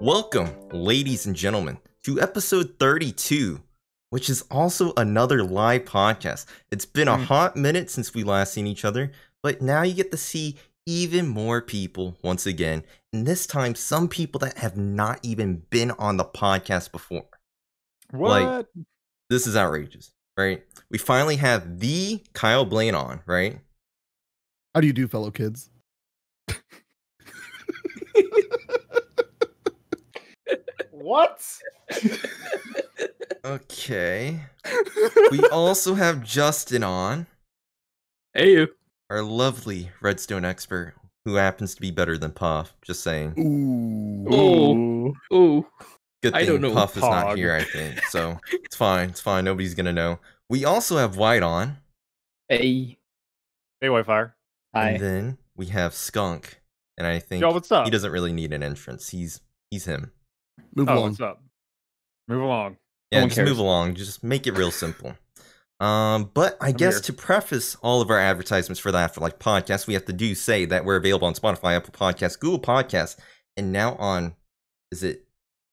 Welcome, ladies and gentlemen, to episode 32, which is also another live podcast. It's been a hot minute since we last seen each other, but now you get to see even more people once again, and this time some people that have not even been on the podcast before. What? Like, this is outrageous, right? We finally have the Kyle Blane on, right? How do you do, fellow kids? What? Okay. We also have Justin on. Hey, you. Our lovely Redstone expert, who happens to be better than Puff. Just saying. Ooh. Oh. Good thing I don't know. Puff is not Pog. here, I think. So it's fine. It's fine. Nobody's gonna know. We also have White on. Hey. Hey, WhiteFyr. And then we have Skunk. And I think Yo, what's up? he doesn't really need an entrance. He's him. Move Oh, along. what's up? Move along. Yeah, one just cares. move along. Just make it real simple. But I guess here. to preface all of our advertisements for the AfterLife podcast, we have to say that we're available on Spotify, Apple Podcasts, Google Podcasts, and now on, is it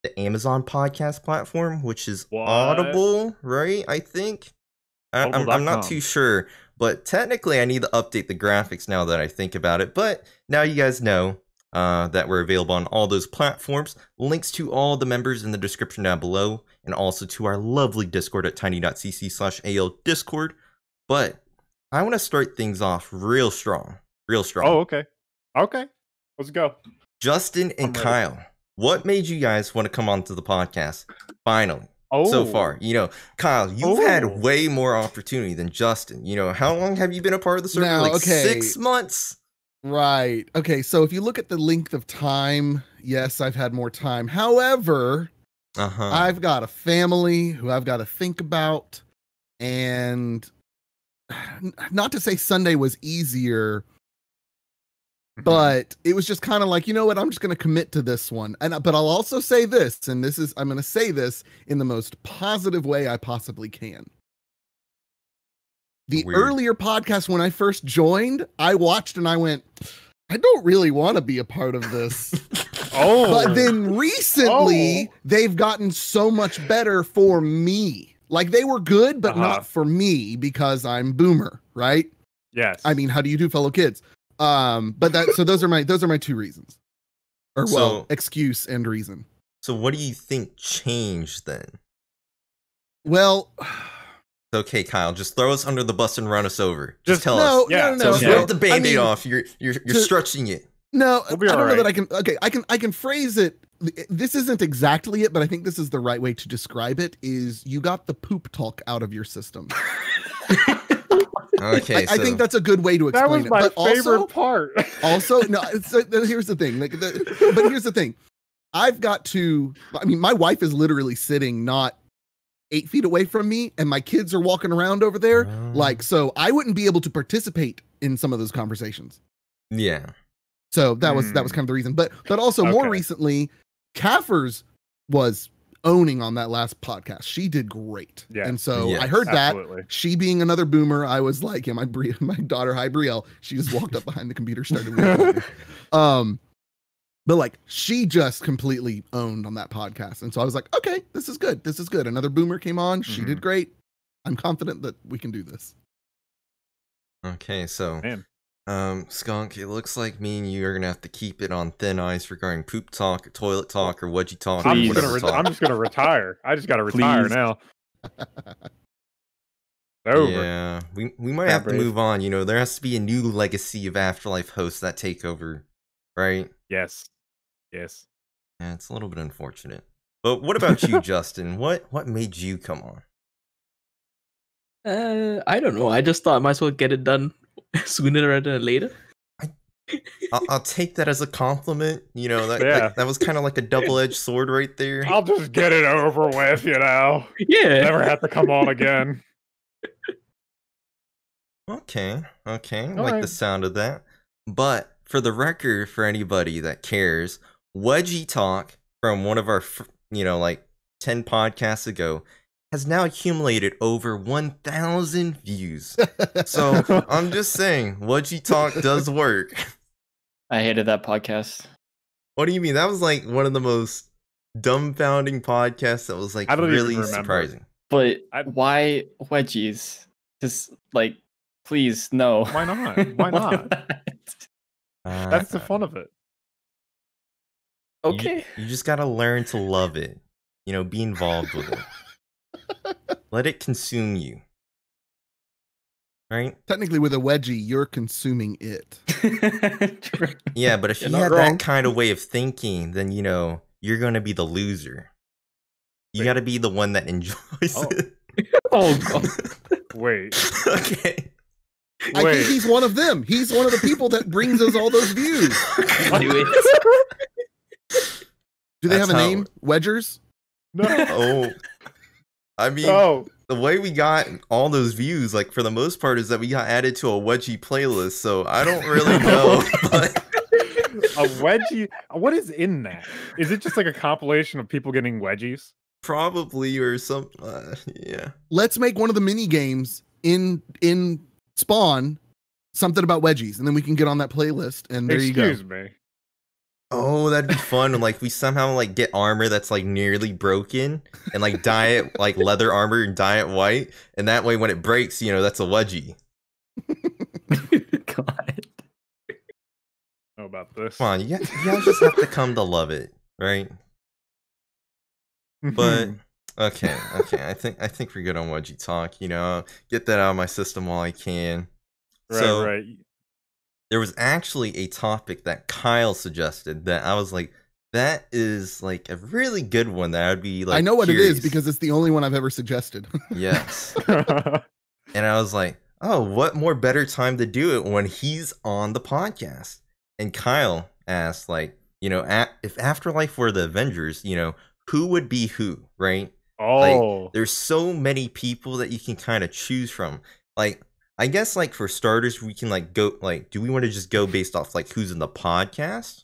the Amazon podcast platform, which is What? Audible, right? I think. I'm not Audible.com. too sure, but technically I need to update the graphics now that I think about it. But now you guys know that we're available on all those platforms. Links to all the members in the description down below, and also to our lovely Discord at tiny.cc/AL Discord. But I want to start things off real strong. Oh, okay. Okay. Let's go. Justin and I'm ready. Kyle, what made you guys want to come onto the podcast finally? Oh, So far, Kyle, you've Oh. had way more opportunity than Justin. How long have you been a part of the server? Now, Like okay. 6 months. Right. Okay, so if you look at the length of time, yes, I've had more time. However, I've got a family who I've got to think about, and not to say Sunday was easier, but it was just kind of like, you know what, I'm just going to commit to this one. But I'll also say this, and I'm going to say this in the most positive way I possibly can. The Weird. earlier podcast, when I first joined, I watched and I went, I don't really want to be a part of this. Oh. But then recently, Oh. they've gotten so much better for me. Like, they were good, but not for me because I'm boomer, right? Yes. I mean, how do you do, fellow kids? But so those are my two reasons. Or So- excuse and reason. So what do you think changed then? Well, Okay, Kyle, just throw us under the bus and run us over. Just Just- tell no, us. Yeah, no. Just yeah. rip the band-aid I mean, off. You're to- stretching it. No, We'll be I don't know alright. that I can. Okay, I can phrase it. This isn't exactly it, but I think this is the right way to describe it. Is you got the poop talk out of your system. Okay, I think that's a good way to that explain was it. my But favorite part. also, no. Here's the thing. But here's the thing. I've got to. I mean, my wife is literally sitting not 8 feet away from me, and my kids are walking around over there. So I wouldn't be able to participate in some of those conversations. yeah. So that was kind of the reason. But also more Okay. recently, Kaffers was owning on that last podcast. She did great. Yeah. And so Yes. I heard Absolutely. that. She being another boomer, I was like, yeah, my daughter, hi Brielle, she just walked up behind the computer, started recording. But like she just completely owned on that podcast. And so I was like, okay, this is good. This is good. Another boomer came on. She did great. I'm confident that we can do this. Okay, so Man. Skunk, it looks like me and you are gonna have to keep it on thin ice regarding poop talk, or toilet talk, or wedgie talk, or I'm Please. whatever talk. just gonna retire. I just gotta retire Please. now. Over. Yeah, we might have to brave. move on. There has to be a new legacy of AfterLife hosts that take over, right? Yes. Yes. Yeah, it's a little bit unfortunate. But what about you, Justin? What made you come on? I don't know. I just thought I might as well get it done sooner rather than later. I'll take that as a compliment. Yeah. That was kind of like a double-edged sword right there. I'll just get it over with, Yeah. Never have to come on again. Okay, I like the Alright. sound of that. But for the record, for anybody that cares, Wedgie Talk from one of our, 10 podcasts ago has now accumulated over 1,000 views. So I'm just saying, Wedgie Talk does work. I hated that podcast. What do you mean? That was like one of the most dumbfounding podcast that was like I don't even really remember. surprising. But I- why wedgies? Just like, please, no. Why not? Why not? That's the fun of it. Okay. You just gotta learn to love it. You know, be involved with it. Let it consume you. Right? Technically, with a wedgie, you're consuming it. True. Yeah, but if You're you not had wrong. that kind of way of thinking, then you know you're gonna be the loser. You Wait. gotta be the one that enjoys Oh. it. Oh god. Wait. Okay. I Wait. think he's one of them. He's one of the people that brings us all those views. Knew it. Do they That's have a how- name? Wedgers? No. Oh. I mean, Oh. the way we got all those views, like for the most part, is that we got added to a wedgie playlist. So I don't really know, but A wedgie. What is in that? Is it just like a compilation of people getting wedgies? probably or some. Yeah. Let's make one of the mini games in Spawn something about wedgies, and then we can get on that playlist. And there you go. Excuse me. Oh, that'd be fun. Like we somehow like get armor that's like nearly broken and like dye it like leather armor and dye it white, and that way when it breaks, you know, that's a wedgie. God. Know about this? Come on, you guys just have to come to love it, right? But okay. I think we're good on wedgie talk. You know, get that out of my system while I can. right, so right. there was actually a topic that Kyle suggested that I was like, that is like a really good one that I'd be like. I know what it curious. is because it's the only one I've ever suggested. Yes. And I was like, oh, what more better time to do it when he's on the podcast? And Kyle asked, like, you know, if AfterLife were the Avengers, you know, who would be who, right? Oh. There's so many people that you can kind of choose from. Like, I guess, like, for starters, we can, like, go, like, do we want to just go based off, like, who's in the podcast?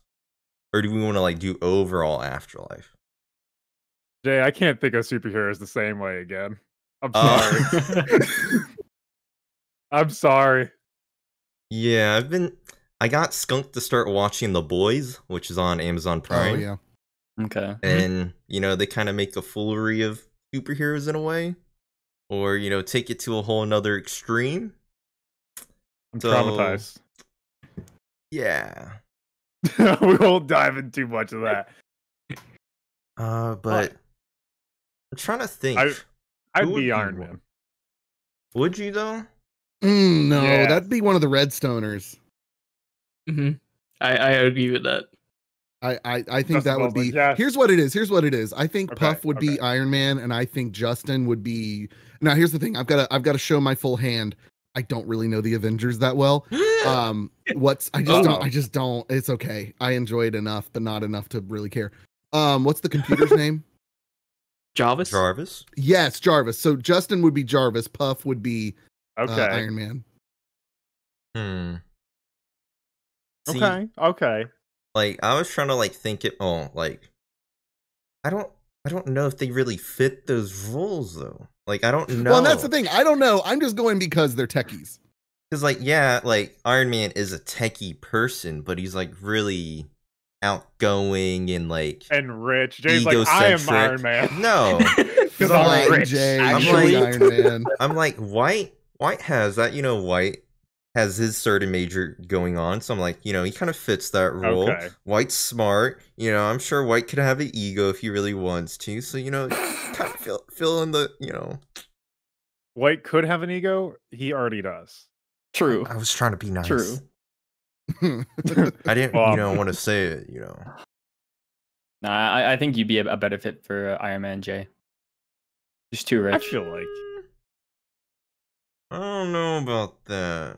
Or do we want to, like, do overall AfterLife? Jay, I can't think of superheroes the same way again. I'm Oh. sorry. I'm sorry. Yeah, I got skunked to start watching The Boys, which is on Amazon Prime. Oh yeah. Okay. And, you know, they kind of make a foolery of superheroes in a way. Or, you know, take it to a whole nother extreme. I'm So- traumatized. Yeah. We won't dive into too much of that. But I'm trying to think. I'd Who would be be Iron one? Man. Would you, though? No, Yeah. that'd be one of the Redstoners. hmm I agree with that. I think Justin that would be. Baldwin, yes. Here's what it is. I think Okay, Puff would be okay. Iron Man, and I think Justin would be. Now, here's the thing. I've got to show my full hand. I don't really know the Avengers that well. I just don't. It's okay. I enjoy it enough, but not enough to really care. What's the computer's name? Jarvis? Jarvis? Yes, Jarvis. So Justin would be Jarvis. Puff would be Okay. Iron Man. See, Okay. like, I was trying to, like, think it. Oh, like, I don't know if they really fit those roles, though. Like, I don't know. Well, and that's the thing. I don't know. I'm just going because they're techies. Because, like, yeah, like, Iron Man is a techie person, but he's, like, really outgoing and, like, And Rich. Jay's like, I am egocentric. Iron Man. No. Because I'm I'm like, rich. Jay, I'm you're like- the Iron Man. I'm like, White has that, you know, White has his certain major going on. So I'm like, you know, he kind of fits that role. Okay. White's smart. You know, I'm sure White could have an ego if he really wants to. So, you know, kind of fill in the, you know. White could have an ego. He already does. True. I was trying to be nice. True. I didn't, Well, you know, want to say it, you know. Nah, I think you'd be a better fit for Iron Man, Jay. Just too I rich. feel like. I don't know about that.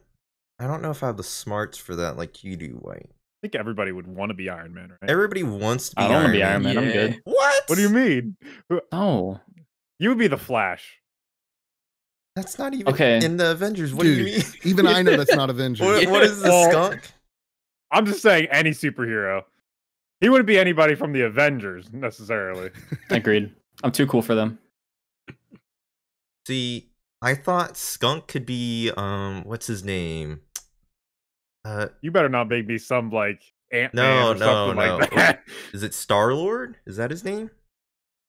I don't know if I have the smarts for that like you do, White. I think everybody would want to be Iron Man, right? Everybody wants to be I don't want Iron to be Iron Man. Man. I'm Yeah. good. What? What do you mean? Oh, You would be the Flash. That's not even Okay. in the Avengers. What do you Dude, mean? even I know that's not Avengers. What is this Well, skunk? I'm just saying any superhero. He wouldn't be anybody from the Avengers necessarily. agreed. I'm too cool for them. See, I thought Skunk could be what's his name? You better not make me some like Ant-Man No, or something no, like that. Is it Star-Lord? Is that his name?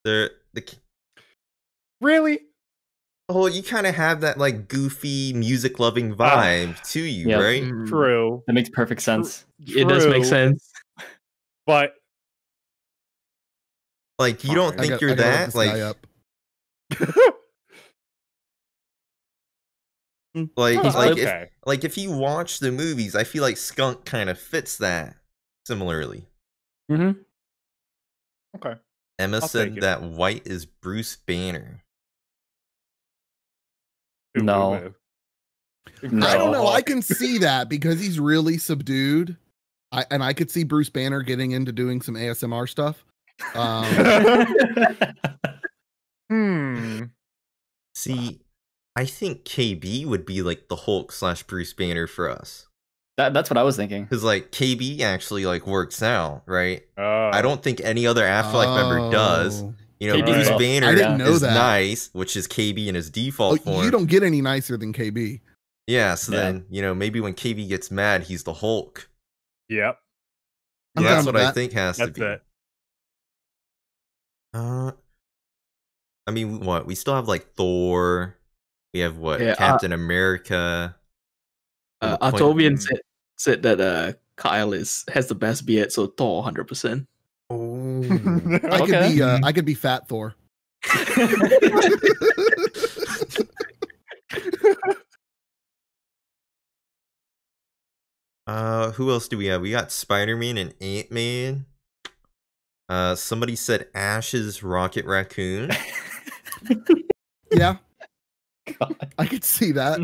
The Really? Oh, you kind of have that like goofy music loving vibe to you, Yep. right? True. That makes perfect sense. It does make True, sense. But Like you don't Fine. think you're that like okay. if you watch the movies, I feel like Skunk kind of fits that similarly. Mm-hmm. Okay. Emma I'll said take it. that White is Bruce Banner. No. No. I don't know. I can see that because he's really subdued. I could see Bruce Banner getting into doing some ASMR stuff. See, I think KB would be like the Hulk / Bruce Banner for us. That's what I was thinking. Because like KB actually like works out, right? I don't think any other Afterlife member does. Oh. You know, KB Bruce buff. Banner I didn't know is that. nice, which is KB in his default form. You don't get any nicer than KB. Yeah, so Yeah. then, you know, maybe when KB gets mad, he's the Hulk. Yep. I'm That's down what with I that. think has to That's be. it. I mean, what? We still have like Thor. We have what? Yeah, Captain America. To the point- Artovian said that Kyle has the best beard, so Thor 100%. Oh. I could be Fat Thor. Who else do we have? We got Spider-Man and Ant-Man. Somebody said Ash's Rocket Raccoon. Yeah, God. I could see that.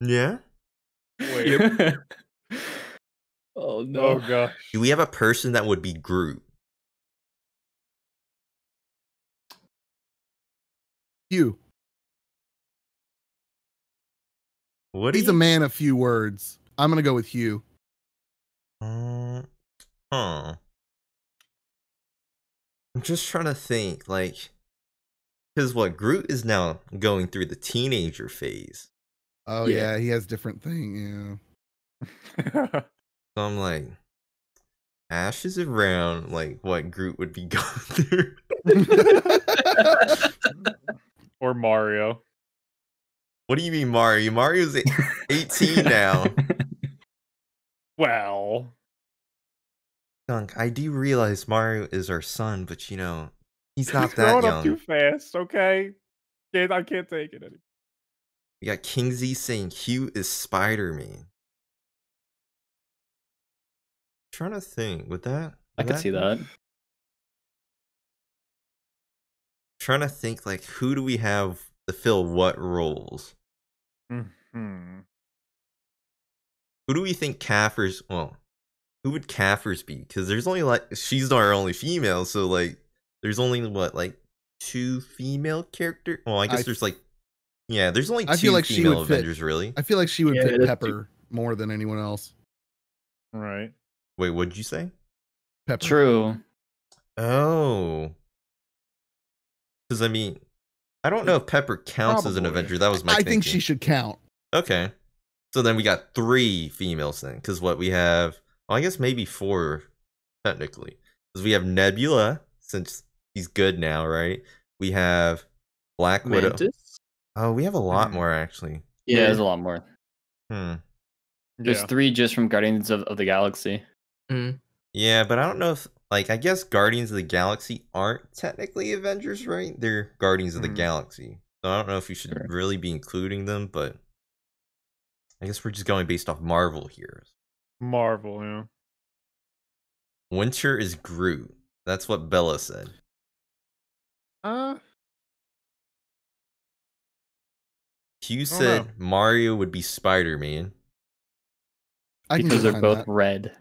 Yeah. Wait. Oh no. Oh gosh. Do we have a person that would be Groot? Hugh. What? He's a man of few words. I'm gonna go with Hugh. Huh. I'm just trying to think, like, because what Groot is now going through the teenager phase. Oh Yeah. yeah, he has different thing. So I'm like, Ash is around, like, what Groot would be going through. Yeah. Or Mario. What do you mean, Mario? Mario's 18 now. Well, Dunk, I do realize Mario is our son, but you know, he's not he's that growing up too young. fast. Okay, I can't take it anymore. We got Kingsley saying Hugh is Spider-Man. Trying to think, would that? I could see that. Trying to think, like, who do we have to fill what roles? Hmm. Who do we think Kaffir's? Well, who would Kaffir's be? Because there's only like she's our only female, so like there's only what like 2 female characters. Well, I guess there's like there's only 2 I feel like she female would fit. Avengers really. I feel like she would Yeah, fit that's Pepper more than anyone else. Right. Wait, what did you say? Pepper. True. Oh, because I mean, I don't know if Pepper counts as an Probably. Avenger. That was my. I think she should count. Okay, so then we got 3 females then, because what we have. Well, I guess maybe 4 technically, because we have Nebula since he's good now, right? We have Black Widow. Mantis? Oh, we have a lot Mhm. more actually. Yeah, there's a lot more. There's Yeah. 3 just from Guardians of the Galaxy. Yeah, but I don't know if like I guess Guardians of the Galaxy aren't technically Avengers, right? They're Guardians of the Mhm. Galaxy. So I don't know if you should Sure. really be including them, but I guess we're just going based off Marvel here. Marvel. Yeah. Winter is Groot. That's what Bella said. Hugh I don't said know. Mario would be Spider-Man. I can Because get they're behind both that. red.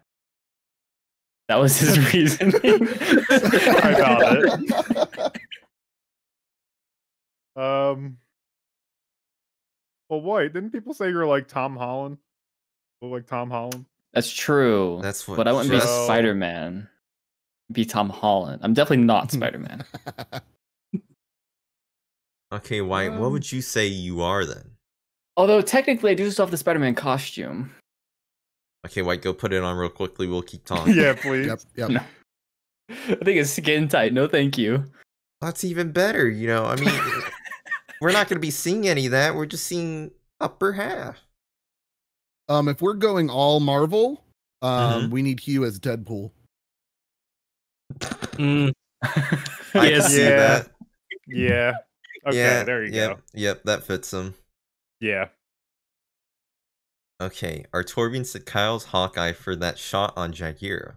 That was his reasoning. I found it. Well, wait. Didn't people say you're like Tom Holland? Look like Tom Holland. That's true. That's what But I wouldn't be just- Spider-Man. Be Tom Holland. I'm definitely not Spider-Man. Okay, White, what Um, would you say you are then? Although technically I do still have the Spider-Man costume. Okay, White, go put it on real quickly. We'll keep talking. Yeah, please. Yep. No. I think it's skin tight. No, thank you. That's even better, you know. I mean, we're not going to be seeing any of that. We're just seeing upper half. If we're going all Marvel, Mhm. we need Hugh as Deadpool. Mm, I can Yes. see that. Yeah. Okay, Yeah, there you yep, go. Yep, that fits him. Yeah. Okay, our Torbjorn said Kyle's Hawkeye for that shot on Jagira.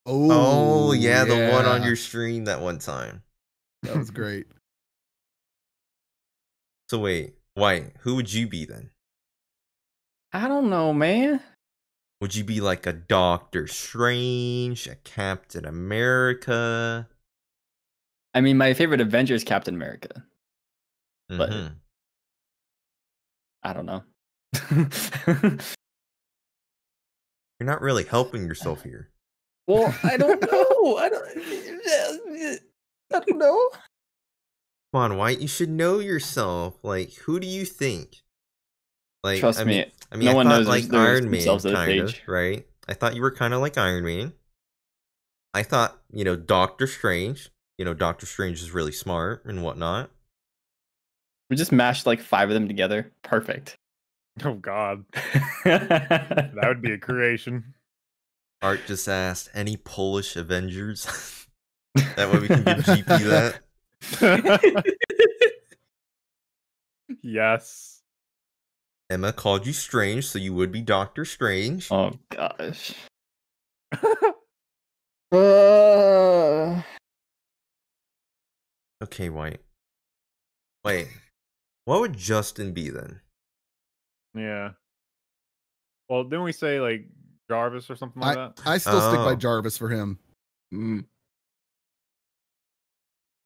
Oh, Oh, yeah, the one on your stream that one time. That was great. So wait, White, who would you be then? I don't know, man. Would you be like a Doctor Strange, a Captain America? I mean, my favorite Avenger is Captain America. But- Mhm. I don't know. You're not really helping yourself here. Well, I don't know. I don't know. Come on, White, you should know yourself. Like, who do you think? Like, Trust I me, mean, no I one thought knows like their Iron Man, themselves at this kind of, age. right? I thought you were kind of like Iron Man. I thought, you know, Doctor Strange. You know, Doctor Strange is really smart and whatnot. We just mashed like 5 of them together. Perfect. Oh God, that would be a creation. Art just asked, any Polish Avengers? That way we can give GP that. Yes. Emma called you Strange, so you would be Doctor Strange. Oh gosh. Uh, Okay, White. Wait, what would Justin be then? Yeah. Well, didn't we say like Jarvis or something like that? I still stick by Oh. Jarvis for him. mm.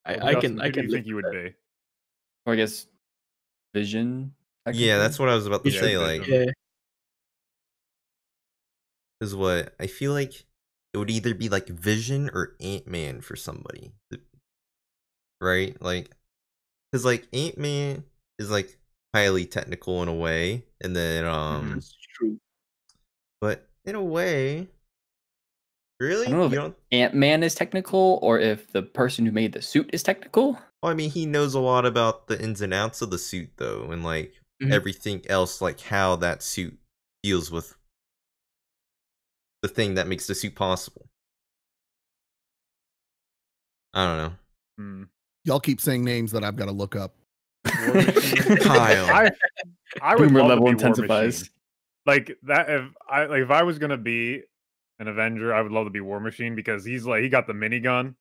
Well, I Justin, can who do you live think you with would that. be? or I guess Vision. Yeah, that's what I was about to Yeah, say. Vision. Like, Yeah. is what I feel like it would either be like Vision or Ant-Man for somebody, right? Like, because like Ant-Man is like highly technical in a way, and then That's true. but in a way, really, I don't know if you don't. Ant-Man is technical or if the person who made the suit is technical. Well, I mean, he knows a lot about the ins and outs of the suit, though, and like Mhm. everything else, like how that suit deals with the thing that makes the suit possible. I don't know. Hmm. Y'all keep saying names that I've got to look up. War Machine. Kyle. I would Boomer love level to be War intensifies. Machine. Like that. If I was gonna be an Avenger, I would love to be War Machine because he got the minigun.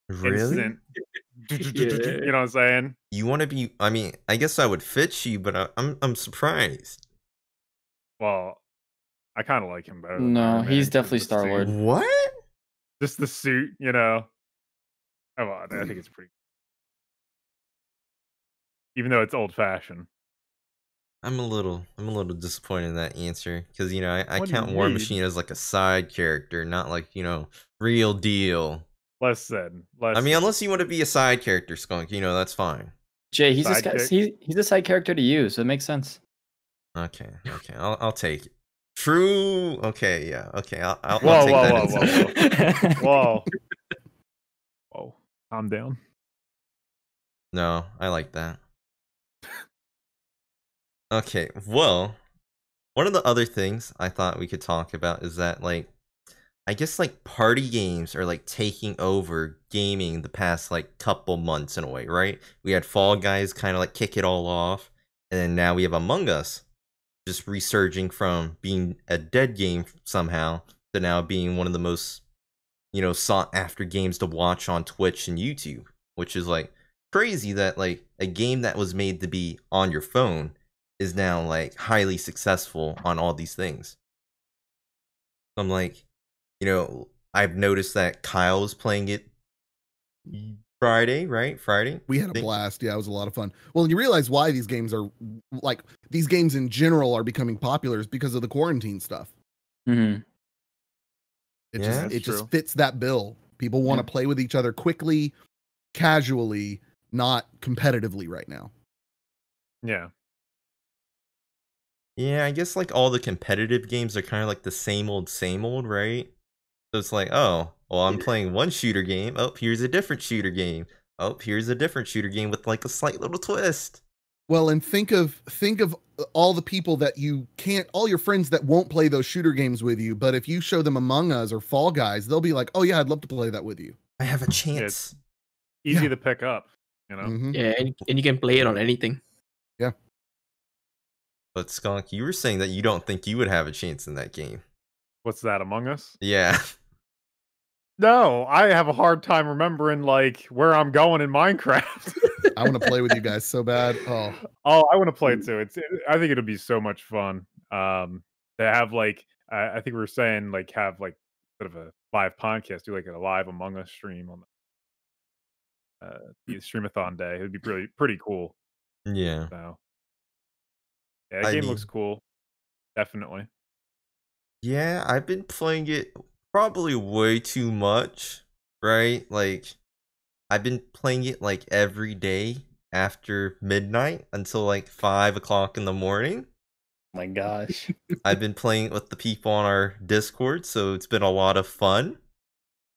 Really? Instant. You know what I'm saying? You want to be? I mean, I guess I would fit you, but I'm surprised. Well, I kind of like him better. Than No, Iron Man he's 'cause definitely the Star-Lord. suit- What? Just the suit, you know. Come on, I think it's pretty. Even though it's old fashioned. I'm a little disappointed in that answer because you know I What do you count War mean? Machine as like a side character, not like real deal. Less said. Less. I mean, unless you want to be a side character, Skunk, that's fine. Jay, he's Sidekick? he's a side character to you, so it makes sense. Okay, I'll take it. True. Okay, yeah. Okay, I'll Whoa, take whoa, that. whoa, whoa. Whoa. Calm down. No, I like that. Okay, well, one of the other things I thought we could talk about is that, like, I guess, like, party games are, like, taking over gaming the past, like, couple months in a way, right? We had Fall Guys kind of, like, kick it all off, and then now we have Among Us just resurging from being a dead game somehow to now being one of the most, sought after games to watch on Twitch and YouTube, which is, like, crazy that, like, a game that was made to be on your phone is now like highly successful on all these things. I'm like, I've noticed that Kyle was playing it Friday, right? Friday. We had a blast. Yeah, it was a lot of fun. Well, you realize why these games are like these games in general are becoming popular is because of the quarantine stuff. Mm-hmm. It That's just true. fits that bill. People want to play with each other quickly, casually, not competitively right now. Yeah. Yeah, I guess like all the competitive games are kind of like the same old, right? So it's like, oh, Oh, I'm playing one shooter game. Oh, here's a different shooter game. Oh, here's a different shooter game with like a slight little twist. Well, and think of all the people that you can't, all your friends that won't play those shooter games with you. But if you show them Among Us or Fall Guys, they'll be like, "Oh yeah, I'd love to play that with you." I have a chance. Easy Yeah. to pick up, you know. Mhm. Yeah, and you can play it on anything. But Skunk, you were saying that you don't think you would have a chance in that game. What's that, Among Us? Yeah. No, I have a hard time remembering like where I'm going in Minecraft. I want to play with you guys so bad. Oh, Oh, I want to play it too. I think it'll be so much fun. To have like, I think we were saying like have like sort of a live podcast, do like a live Among Us stream on the Streamathon day. It'd be pretty cool. Yeah. So yeah, the I game looks mean- cool. Definitely. Yeah, I've been playing it probably way too much, right? Like, I've been playing it like every day after midnight until like 5 o'clock in the morning. My gosh. I've been playing with the people on our Discord, so it's been a lot of fun.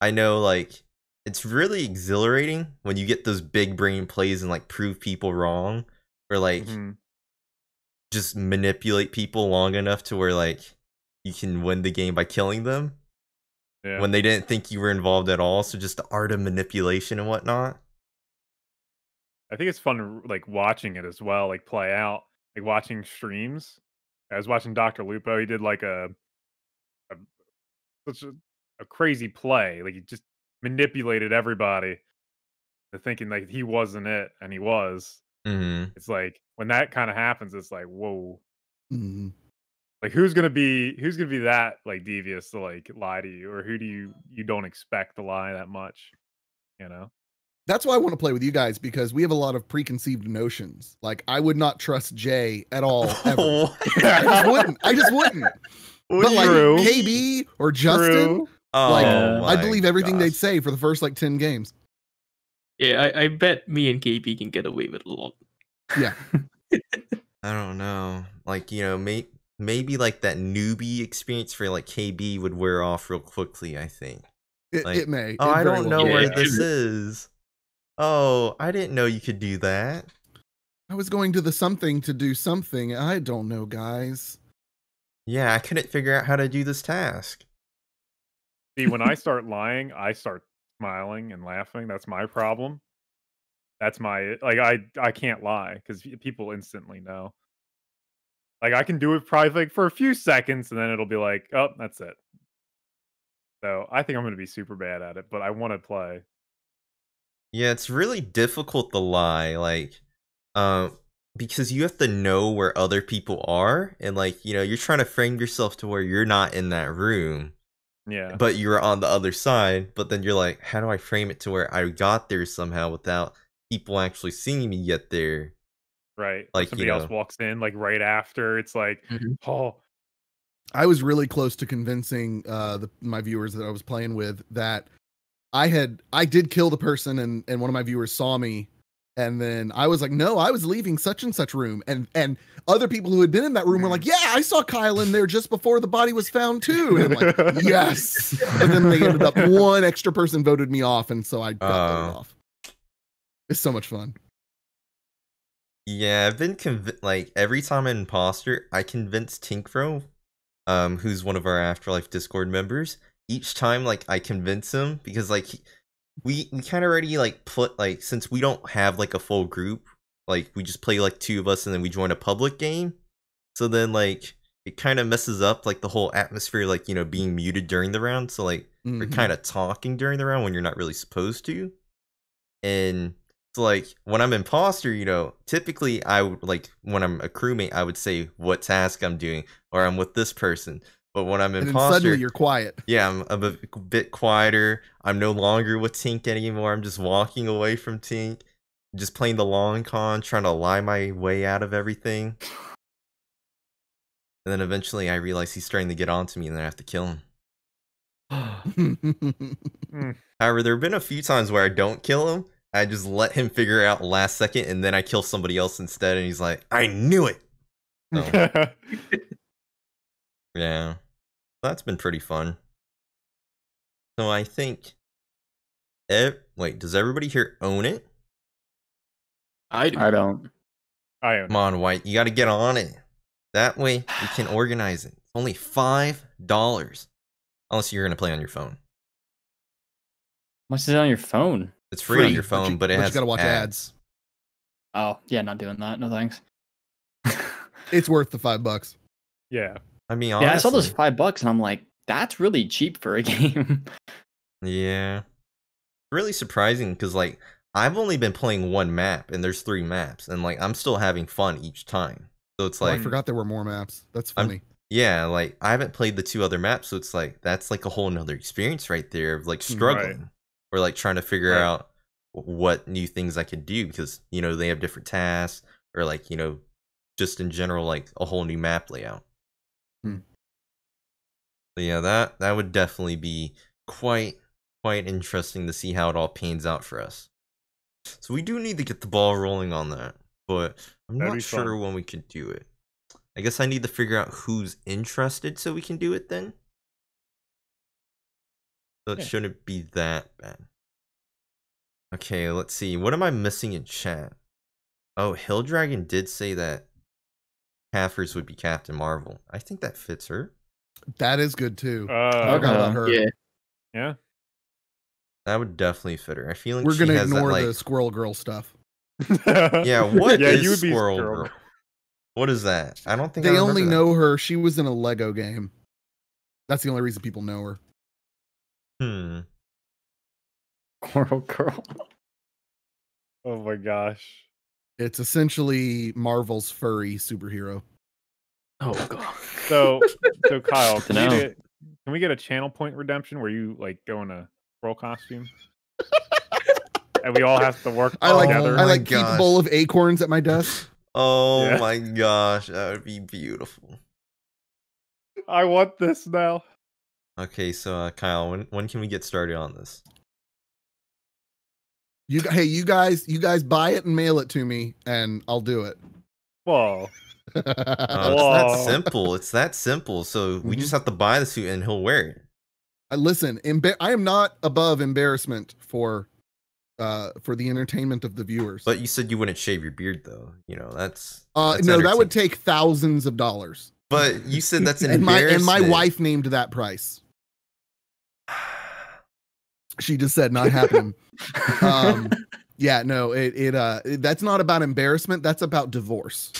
I know, like, it's really exhilarating when you get those big brain plays and like prove people wrong, or like Mhm. just manipulate people long enough to where like you can win the game by killing them Yeah. when they didn't think you were involved at all. So just the art of manipulation and whatnot. I think it's fun like watching it as well, like play out, like watching streams. I was watching Dr. Lupo. He did like such a crazy play. Like he just manipulated everybody to thinking like he wasn't it, and he was. Mm-hmm. It's like when that kind of happens, it's like whoa. Mhm. Like who's gonna be that like devious to like lie to you, or who do you don't expect to lie that much, you know? That's why I want to play with you guys, because we have a lot of preconceived notions. Like, I would not trust Jay at all ever. I just wouldn't. But like True. KB or Justin, True. Oh, like, my I believe everything they'd gosh. say for the first like 10 games. Yeah, I bet me and KP can get away with a lot. Yeah. I don't know. Like, you know, maybe like that newbie experience for like KB would wear off real quickly, I think. Like, It may. Oh, It I very don't well know may. where Yeah. this is. Oh, I didn't know you could do that. I was going to the something to do something. I don't know, guys. Yeah, I couldn't figure out how to do this task. See, when I start lying, I start smiling and laughing. That's my problem. That's my like I can't lie because people instantly know. Like I can do it probably like for a few seconds, and then it'll be like, oh, that's it. So I think I'm gonna be super bad at it, but I want to play. Yeah, it's really difficult to lie, like, because you have to know where other people are, and like, you know, you're trying to frame yourself to where you're not in that room, Yeah, but you're on the other side. But then you're like, how do I frame it to where I got there somehow without people actually seeing me get there? right. like, Like somebody you else know. walks in like right after. It's like, Mhm. oh, I was really close to convincing my viewers that I was playing with that I did kill the person, and one of my viewers saw me, and then I was like, no, I was leaving such and such room, and other people who had been in that room were like, yeah, I saw Kyle in there just before the body was found too, and I'm like, yes. And then they ended up, one extra person voted me off, and so I got voted off. It's so much fun. Yeah, I've been like every time I'm an imposter, I convince Tinkro, who's one of our AfterLife Discord members. Each time, like, I convince him because like we kind of already like put like, since we don't have like a full group, like we just play like 2 of us and then we join a public game. So then like it kind of messes up like the whole atmosphere, like, you know, being muted during the round. So like we're Mhm. kind of talking during the round when you're not really supposed to. And so like when I'm imposter, you know, typically I would, like, when I'm a crewmate, I would say what task I'm doing, or I'm with this person. But when I'm And then imposter, suddenly you're quiet. yeah, I'm a bit quieter. I'm no longer with Tink anymore. I'm just walking away from Tink, just playing the long con, trying to lie my way out of everything. And then eventually I realize he's starting to get onto me and then I have to kill him. However, there have been a few times where I don't kill him. I just let him figure it out last second, and then I kill somebody else instead, and he's like, I knew it! So, yeah. That's been pretty fun. So I think. Wait, does everybody here own it? I do. I don't. I own Come on, White. You got to get on it. That way we can organize it. It's only $5. Unless you're going to play on your phone. How much is it on your phone? It's free on your phone, but it has you gotta watch ads. Oh, yeah, not doing that. No thanks. It's worth the $5. Yeah. I mean, Yeah, honestly, I saw those $5 and I'm like, that's really cheap for a game. Yeah. Really surprising because, like, I've only been playing one map and there's 3 maps, and, like, I'm still having fun each time. So it's Oh, like, I forgot there were more maps. That's funny. yeah, like, I haven't played the 2 other maps, so it's like, that's like a whole nother experience right there of, like, struggling or, like, trying to figure out what new things I could do because, you know, they have different tasks or, like, you know, just in general, like, a whole new map layout. Hmm. So yeah, that would definitely be quite interesting to see how it all pans out for us. So we do need to get the ball rolling on that, but I'm That'd not be sure fun. when we can do it. I guess I need to figure out who's interested so we can do it then. So it Yeah. shouldn't be that bad. Okay, let's see. What am I missing in chat? Oh, Hill Dragon did say that Caffers would be Captain Marvel. I think that fits her. That is good too. I Okay. forgot about her. Yeah. Yeah. That would definitely fit her. I feel like We're she gonna has ignore that, like, the Squirrel Girl stuff. yeah, what Yeah, is you would be Squirrel Squirrel Girl? What is that? I don't think They I remember only that. know her. She was in a Lego game. That's the only reason people know her. Coral Girl. Oh my gosh. It's essentially Marvel's furry superhero. Oh god. So Kyle, to know. can we get a channel point redemption where you like go in a squirrel costume? And we all have to work I like together. Oh I my like keep a gosh. bowl of acorns at my desk. Oh Yeah. my gosh, that would be beautiful. I want this now. Okay, so Kyle, when can we get started on this? You guys buy it and mail it to me, and I'll do it. Whoa. It's that Whoa. simple. It's that simple. So we just have to buy the suit and he'll wear it. Listen, I am not above embarrassment for the entertainment of the viewers. But you said you wouldn't shave your beard, though. You know, that's no, that would entertaining. take thousands of dollars. But you said that's an and embarrassment. my wife named that price. She just said not happening. Yeah, no, that's not about embarrassment. That's about divorce.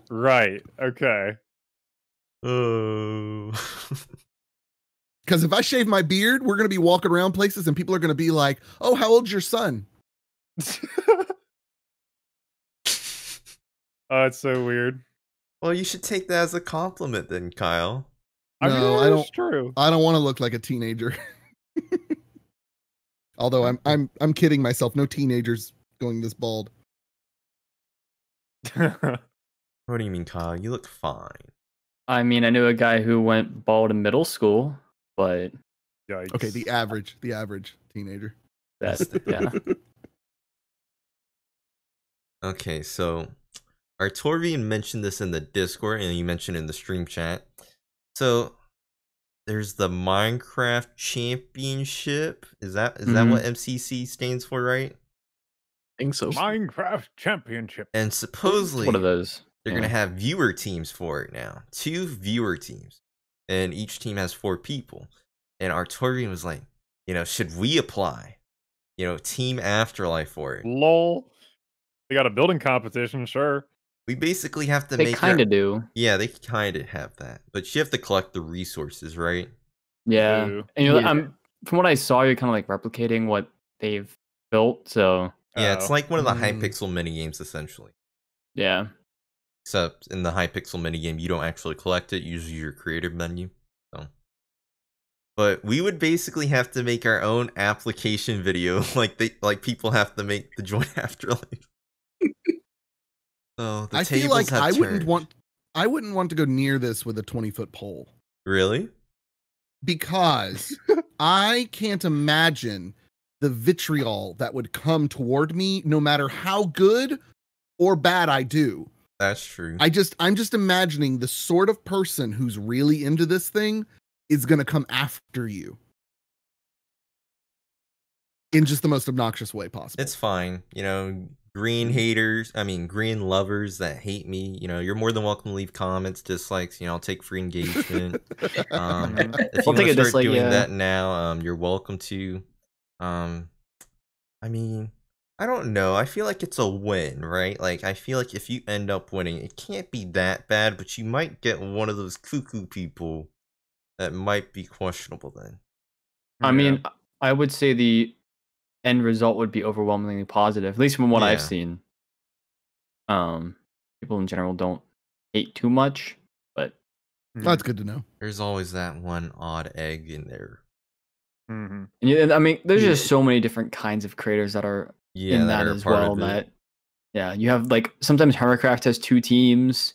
Right. Okay. Oh. Because if I shave my beard, we're gonna be walking around places and people are gonna be like, "Oh, how old's your son?" Oh, it's so weird. Well, you should take that as a compliment, then, Kyle. I mean, No, yeah, I that's don't. true. I don't want to look like a teenager. Although I'm kidding myself. No teenagers going this bald. What do you mean, Kyle? You look fine. I mean, I knew a guy who went bald in middle school, but Yikes. Okay, the average teenager. that's yeah. Okay, so our Torvian mentioned this in the Discord, and you mentioned in the stream chat. So there's the Minecraft Championship. Is that what MCC stands for, right? I think so. Minecraft Championship. And supposedly One of those. they're gonna have viewer teams for it now. 2 viewer teams, and each team has 4 people. And our Torvian was like, you know, should we apply, you know, Team AfterLife for it? Lol. They got a building competition, sure. We basically have to They make kind of do. Yeah, they kind of have that, but you have to collect the resources, right? Yeah. Boo. And you're, Yeah. from what I saw, you're kind of like replicating what they've built. So Yeah, it's Oh. like one of the Mm. Hypixel minigames, essentially. yeah. Except in the Hypixel minigame, you don't actually collect it. You use your creative menu. So, but we would basically have to make our own application video, like people have to make the Join Afterlife. So the I feel tables like have I wouldn't turned. want to go near this with a 20-foot pole Really? because I can't imagine the vitriol that would come toward me no matter how good or bad I do. That's true. I'm just imagining the sort of person who's really into this thing is going to come after you in just the most obnoxious way possible. It's fine. You know, green haters, green lovers that hate me, you know, you're more than welcome to leave comments, dislikes, you know, I'll take free engagement. If you want to start doing that now, you're welcome to. I don't know. I feel like it's a win, right? Like, I feel like if you end up winning, it can't be that bad, but you might get one of those cuckoo people that might be questionable then. I mean, I would say the end result would be overwhelmingly positive, at least from what I've seen. People in general don't hate too much, but that's good to know. There's always that one odd egg in there. And I mean, there's just so many different kinds of creators that are in that as well. That you have like sometimes Hermitcraft has 2 teams.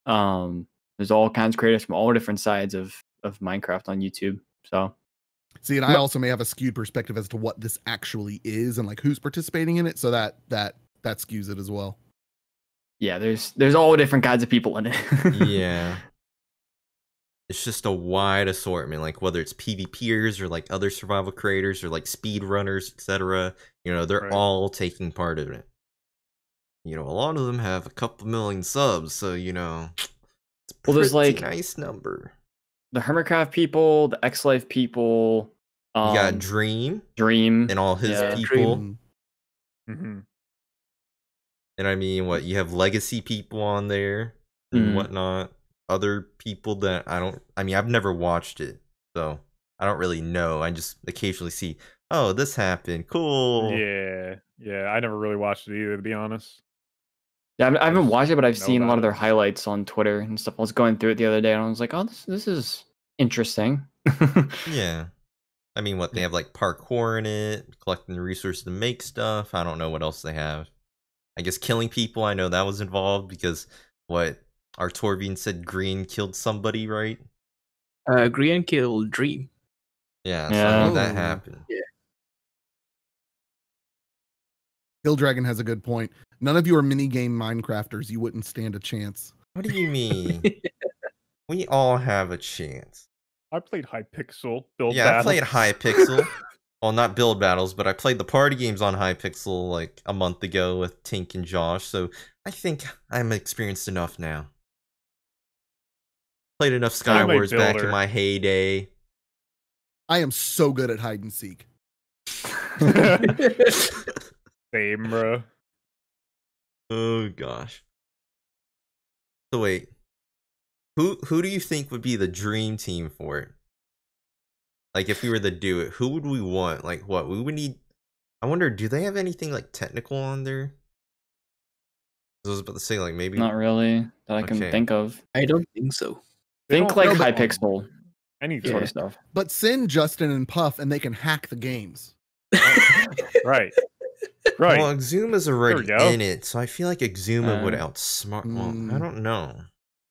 There's all kinds of creators from all different sides of Minecraft on YouTube. So see, and I also may have a skewed perspective as to what this actually is and like who's participating in it, so that skews it as well. Yeah, there's all different kinds of people in it. Yeah. It's just a wide assortment, like whether it's PvPers or like other survival creators or like speedrunners, etc. You know, they're all taking part in it. You know, a lot of them have a couple million subs, so you know, it's a there's like nice number. The Hermitcraft people, the XLife people. You got Dream, and all his people. And I mean, what you have legacy people on there and whatnot. Other people that I've never watched it, so I don't really know. I just occasionally see, oh, this happened, cool. Yeah, I never really watched it either, to be honest. Yeah, I haven't watched it, but I've seen a lot of their highlights on Twitter and stuff. I was going through it the other day, and I was like, oh, this is interesting. Yeah. I mean, what, they have like parkour in it, collecting the resources to make stuff. I don't know what else they have. I guess killing people, I know that was involved because our Torvine said Green killed somebody, right? Green killed Dream. Yeah, so I knew that happened. Yeah. Hill Dragon has a good point. None of you are minigame Minecrafters. You wouldn't stand a chance. What do you mean? We all have a chance. I played Hypixel build battles. I played Hypixel. Well, not build battles, but I played the party games on Hypixel like a month ago with Tink and Josh, so I think I'm experienced enough now. Played enough Skywars back in my heyday. I am so good at hide and seek. Same, bro. Oh gosh. So wait, who do you think would be the dream team for it? Like, if we were to do it, who would we want? Like, what we would need? I wonder, do they have anything like technical on there? I was about to say, like, maybe not really that I can think of. I don't think so. Think like Hypixel, any sort of stuff. But send Justin and Puff, and they can hack the games. Right. Well, Exuma's already in it, so I feel like Exuma would outsmart. Well, I don't know.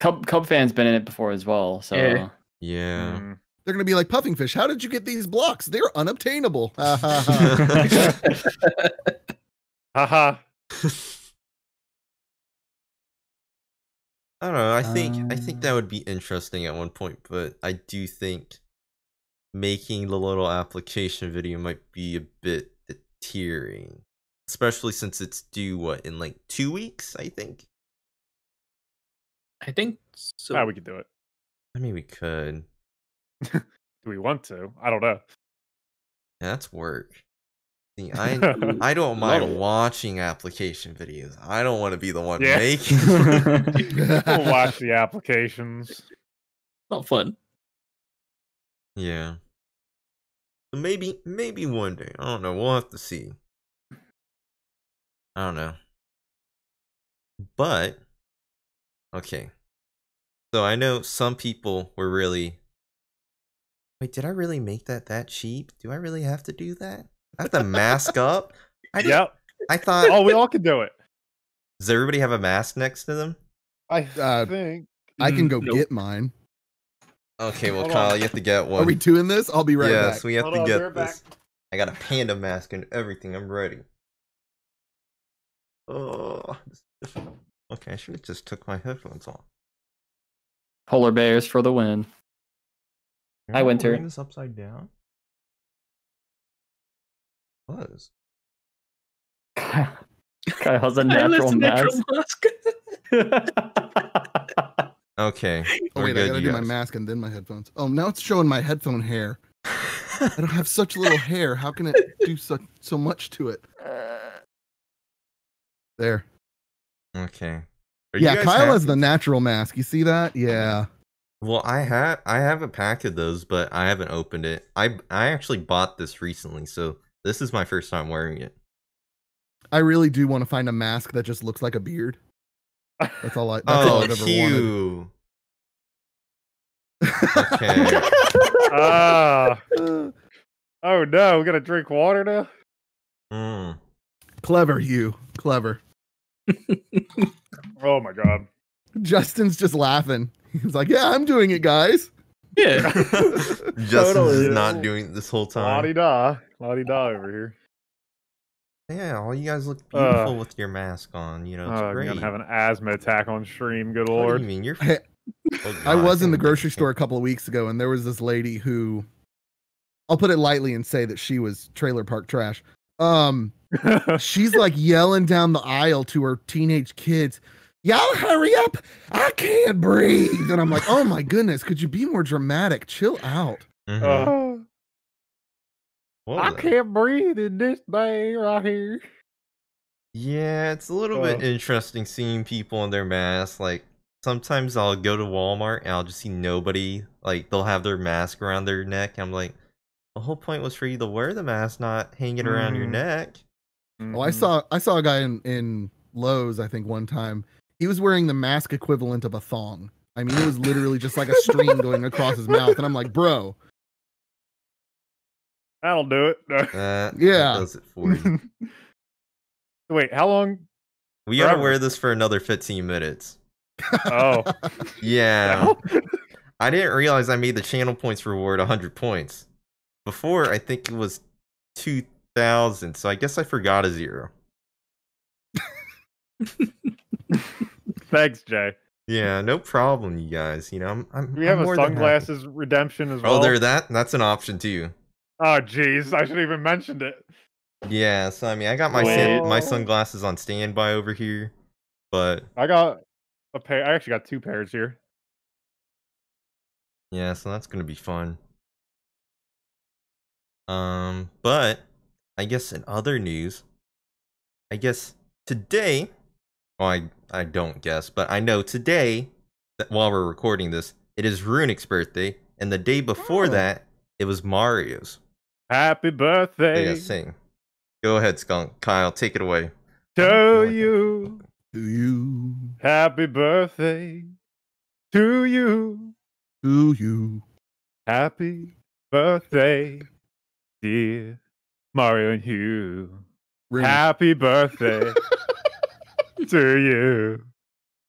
Cub fan's been in it before as well, so yeah. They're gonna be like, Puffing Fish, how did you get these blocks? They're unobtainable. Haha. I don't know. I think that would be interesting at one point, but I do think making the little application video might be a bit deterring, especially since it's due in like 2 weeks. I think so. Yeah, we could do it. I mean, we could. Do we want to? I don't know. Yeah, that's work. See, I don't mind watching application videos. I don't want to be the one making. We'll watch the applications. Not fun. Yeah. Maybe one day. I don't know. We'll have to see. I don't know. But okay. So I know some people were really. Wait, did I really make that cheap? Do I really have to do that? I have to mask up? Yep. I thought. Oh, we all can do it. Does everybody have a mask next to them? I think. I can go get mine. Okay, well, Kyle, you have to get one. Are we doing this? I'll be right back. Yes, we have to get this. I got a panda mask and everything. I'm ready. Oh. Okay, I should have just took my headphones off. Polar bears for the win. Hi, Winter. Wearing this upside down. Was. Kyle's a natural mask. Okay. Oh, wait, I gotta do my mask and then my headphones. Oh, now it's showing my headphone hair. I don't have such little hair. How can it do so much to it? There. Okay. Yeah, Kyle has the natural mask. You see that? Yeah. Well, I have a pack of those, but I haven't opened it. I actually bought this recently, so this is my first time wearing it. I really do want to find a mask that just looks like a beard. That's all I've ever wanted. Okay. Oh no, we gotta drink water now? Clever, Hugh. Clever. Oh my god. Justin's just laughing. He's like, yeah, I'm doing it, guys. Yeah. Justin's not doing it this whole time. La-di-da. La-di-da over here. Yeah, all you guys look beautiful with your mask on. You know, it's great. I'm gonna have an asthma attack on stream, good What lord. do you mean? You're... I was in the grocery store a couple of weeks ago, and there was this lady who, I'll put it lightly and say that she was trailer park trash. She's like yelling down the aisle to her teenage kids, y'all hurry up, I can't breathe. And I'm like, oh my goodness, could you be more dramatic? Chill out. Mm-hmm. I can't breathe in this thing right here. Yeah, it's a little bit interesting seeing people in their masks. Like, sometimes I'll go to Walmart and I'll just see nobody. Like, they'll have their mask around their neck. I'm like, the whole point was for you to wear the mask, not hang it around your neck. Oh, I saw a guy in Lowe's, I think, one time. He was wearing the mask equivalent of a thong. I mean, it was literally just like a string going across his mouth. And I'm like, bro. That'll do it. That does it for you. Wait, how long? We gotta wear this for another 15 minutes. Oh. Yeah. I didn't realize I made the channel points reward 100 points. Before, I think it was 2,000, so I guess I forgot a 0. Thanks, Jay. Yeah, no problem, you guys. You know, we have a sunglasses redemption as well. Oh, that's an option too. Oh, jeez, I shouldn't even mentioned it. Yeah, so I mean, I got my sunglasses on standby over here, but I got a pair. I actually got 2 pairs here. Yeah, so that's gonna be fun. But I guess in other news, I guess today, well, I don't guess, but I know today that while we're recording this, it is Runic's birthday, and the day before that, it was Mario's. Happy birthday! Yeah, sing. Go ahead, Skunk. Kyle, take it away. To you. To you. Happy birthday. To you. To you. Happy birthday, dear Mario and Hugh. Runic. Happy birthday to you.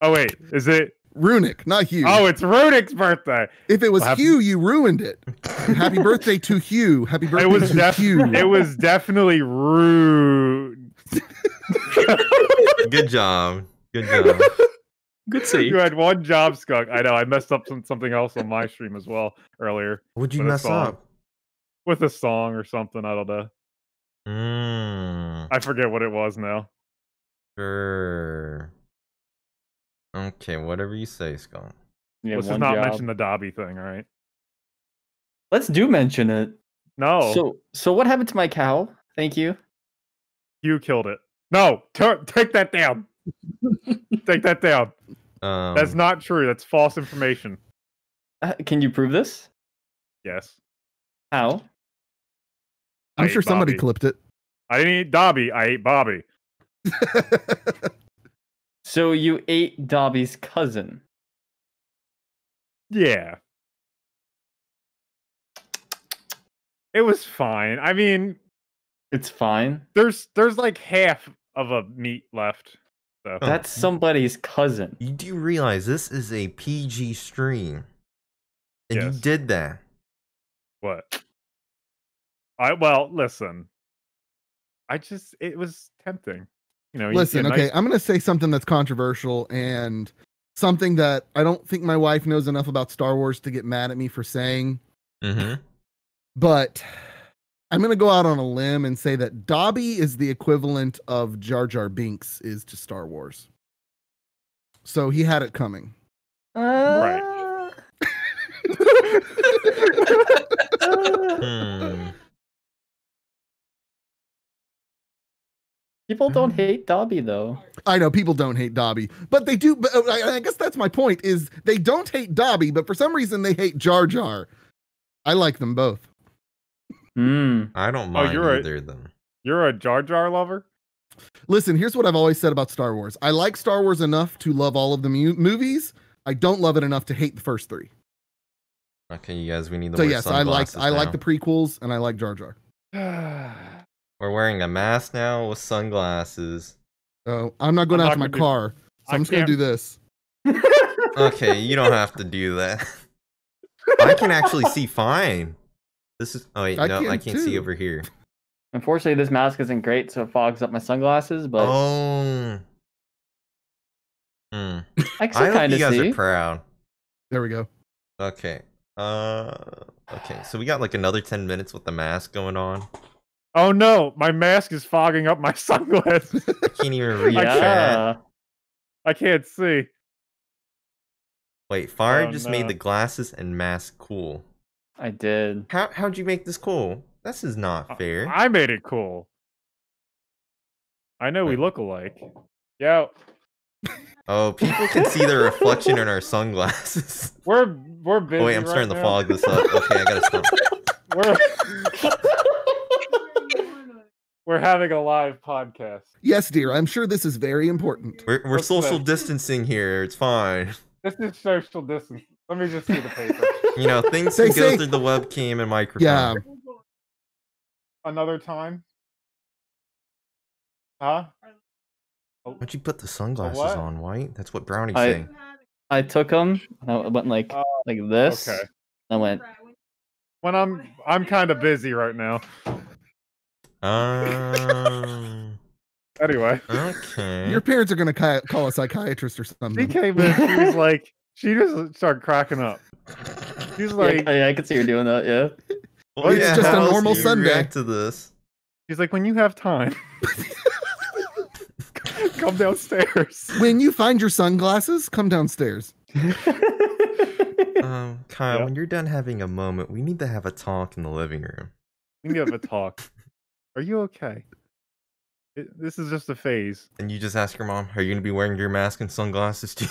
Oh, wait. Is it? Runic, not Hugh. Oh, it's Runic's birthday. If it was Hugh, you ruined it. Happy birthday to Hugh. Happy birthday to Hugh. It was definitely rude. Good job. Good job. Good save. You had one job, Skunk. I know. I messed up something else on my stream as well earlier. What'd you mess up? With a song or something. I don't know. I forget what it was now. Sure. Okay, whatever you say, Skunk. Yeah, let's just not mention the Dobby thing, all right? Let's do mention it. No. So what happened to my cow? Thank you. You killed it. No, take that down. Take that down. That's not true. That's false information. Can you prove this? Yes. How? I'm sure somebody clipped it. I didn't eat Dobby. I ate Bobby. So you ate Dobby's cousin. Yeah. It was fine. I mean, it's fine. There's like half of a meat left. So. That's somebody's cousin. You do realize this is a PG stream. And yes. You did that. What? Well, listen. It was tempting. You know, listen, okay, I'm going to say something that's controversial and something that I don't think my wife knows enough about Star Wars to get mad at me for saying. But I'm going to go out on a limb and say that Dobby is the equivalent of Jar Jar Binks is to Star Wars. So he had it coming. Right. People don't hate Dobby though. I know people don't hate Dobby, but they do. But I guess that's my point: is they don't hate Dobby, but for some reason they hate Jar Jar. I like them both. I don't mind either of them. You're a Jar Jar lover? Listen, here's what I've always said about Star Wars. I like Star Wars enough to love all of the movies. I don't love it enough to hate the first three. Okay, you guys, we need the. So yes, I like the prequels, and I like Jar Jar. We're wearing a mask now with sunglasses. Oh, I'm not going out to my car, so I'm just going to do this. Okay, you don't have to do that. I can actually see fine. This is. Oh wait, no, I can't see over here. Unfortunately, this mask isn't great, so it fogs up my sunglasses. But oh, I hope you guys are proud. There we go. Okay. Okay. So we got like another 10 minutes with the mask going on. Oh no, my mask is fogging up my sunglasses. I can't even read chat. I can't see. Wait, Fire just made the glasses and mask cool. I did. How'd you make this cool? This is not fair. I made it cool. I know we look alike. Yo. Oh, people can see the reflection in our sunglasses. We're busy. Oh, wait, I'm starting to fog this up. Okay, I gotta stop. We're having a live podcast. Yes, dear. I'm sure this is very important. We're social distancing here. It's fine. This is social distance. Let me just see the paper. You know, things can go through the webcam and microphone. Yeah. Another time? Huh? Why'd you put the sunglasses on, White? That's what Brownie's saying. I took them. And I went like this. Okay. I went. When I'm kind of busy right now. Anyway. Okay. Your parents are gonna call a psychiatrist or something. She came in. She was like, she just started cracking up. She was like, yeah, I could see her doing that. Yeah. Well, it's just a normal Sunday. React to this. She's like, when you have time, come downstairs. When you find your sunglasses, come downstairs. Kyle, when you're done having a moment, we need to have a talk in the living room. We need to have a talk. Are you okay? This is just a phase. And you just ask your mom, are you going to be wearing your mask and sunglasses too?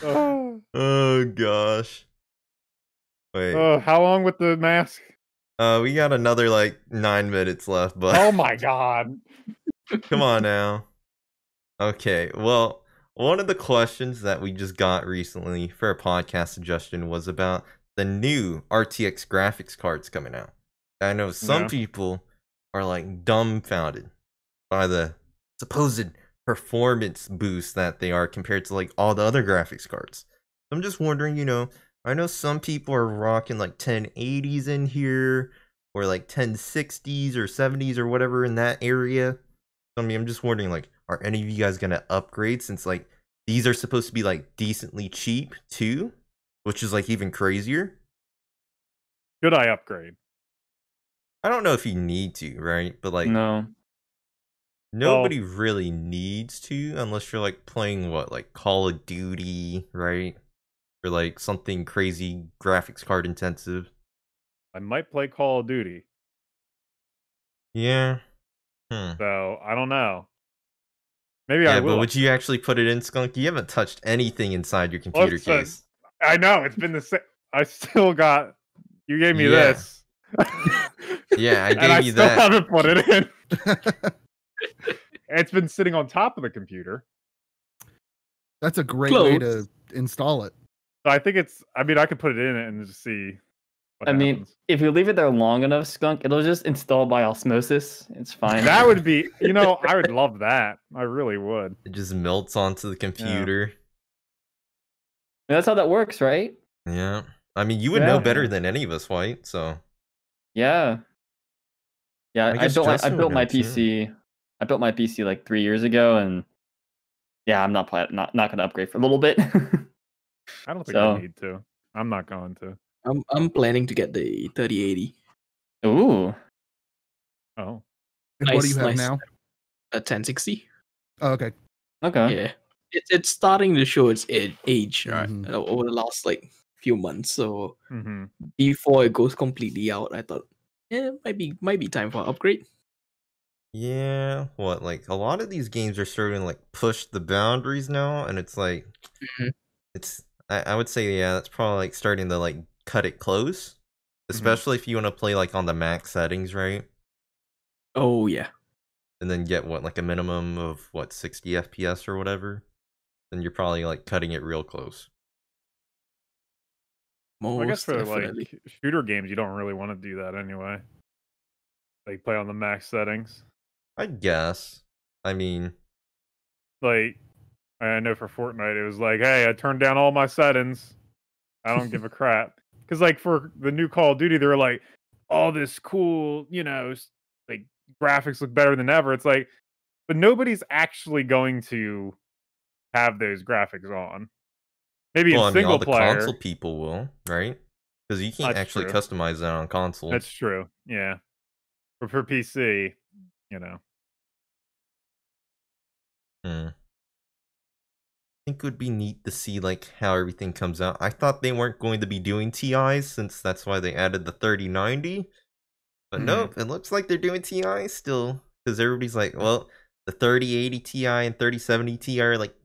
Oh gosh. Wait. How long with the mask? We got another like 9 minutes left, but oh my god. Come on now. Okay, well, one of the questions that we just got recently for a podcast suggestion was about the new RTX graphics cards coming out. I know some people are like dumbfounded by the supposed performance boost that they are compared to like all the other graphics cards. I'm just wondering, you know, I know some people are rocking like 1080s in here or like 1060s or 70s or whatever in that area. So, I mean, I'm just wondering, like, are any of you guys gonna upgrade since like these are supposed to be like decently cheap too, which is like even crazier? Should I upgrade? I don't know if you need to, right? But like, nobody really needs to unless you're like playing what, like Call of Duty, right? Or like something crazy graphics card intensive. I might play Call of Duty. Yeah. So I don't know. Maybe I will. But would you actually put it in, Skunk? You haven't touched anything inside your computer case. I know, it's been the same. I still got. You gave me this. Yeah, I gave and you I that. still haven't put it in. It's been sitting on top of the computer. That's a great way to install it. So I think it's. I mean, I could put it in and just see. I mean, if you leave it there long enough, Skunk, it'll just install by osmosis. It's fine. That would be, you know, I would love that. I really would. It just melts onto the computer. Yeah. That's how that works, right? Yeah. I mean, you would know better than any of us, White. So. Yeah. Yeah, I built my PC. Too. I built my PC like 3 years ago, and yeah, I'm not going to upgrade for a little bit. I don't think I need to. I'm not going to. I'm planning to get the 3080. Ooh. Oh. And what do you have now? A 1060. Oh, okay. Okay. Yeah. It's starting to show its age, right? Over the last like few months. So before it goes completely out, I thought, yeah, might be time for an upgrade. Yeah, what, like a lot of these games are starting to like push the boundaries now, and it's like it's I would say, yeah, that's probably like starting to like cut it close. Especially if you want to play like on the max settings, right? Oh yeah. And then get what, like a minimum of what, 60 FPS or whatever? Then you're probably like cutting it real close. Well, I guess for like shooter games, you don't really want to do that anyway. Like play on the max settings. I guess. I mean, like, I know for Fortnite, it was like, hey, I turned down all my settings. I don't give a crap. Because like for the new Call of Duty, they were like, all this cool, you know, like graphics look better than ever. It's like, but nobody's actually going to have those graphics on. Maybe in single all the player. console people will, right? Because you can't actually customize that on console. That's true. Yeah. But for PC, you know. I think it would be neat to see like how everything comes out. I thought they weren't going to be doing TIs since that's why they added the 3090. But nope, it looks like they're doing TIs still. Because everybody's like, well, the 3080 Ti and 3070 Ti are like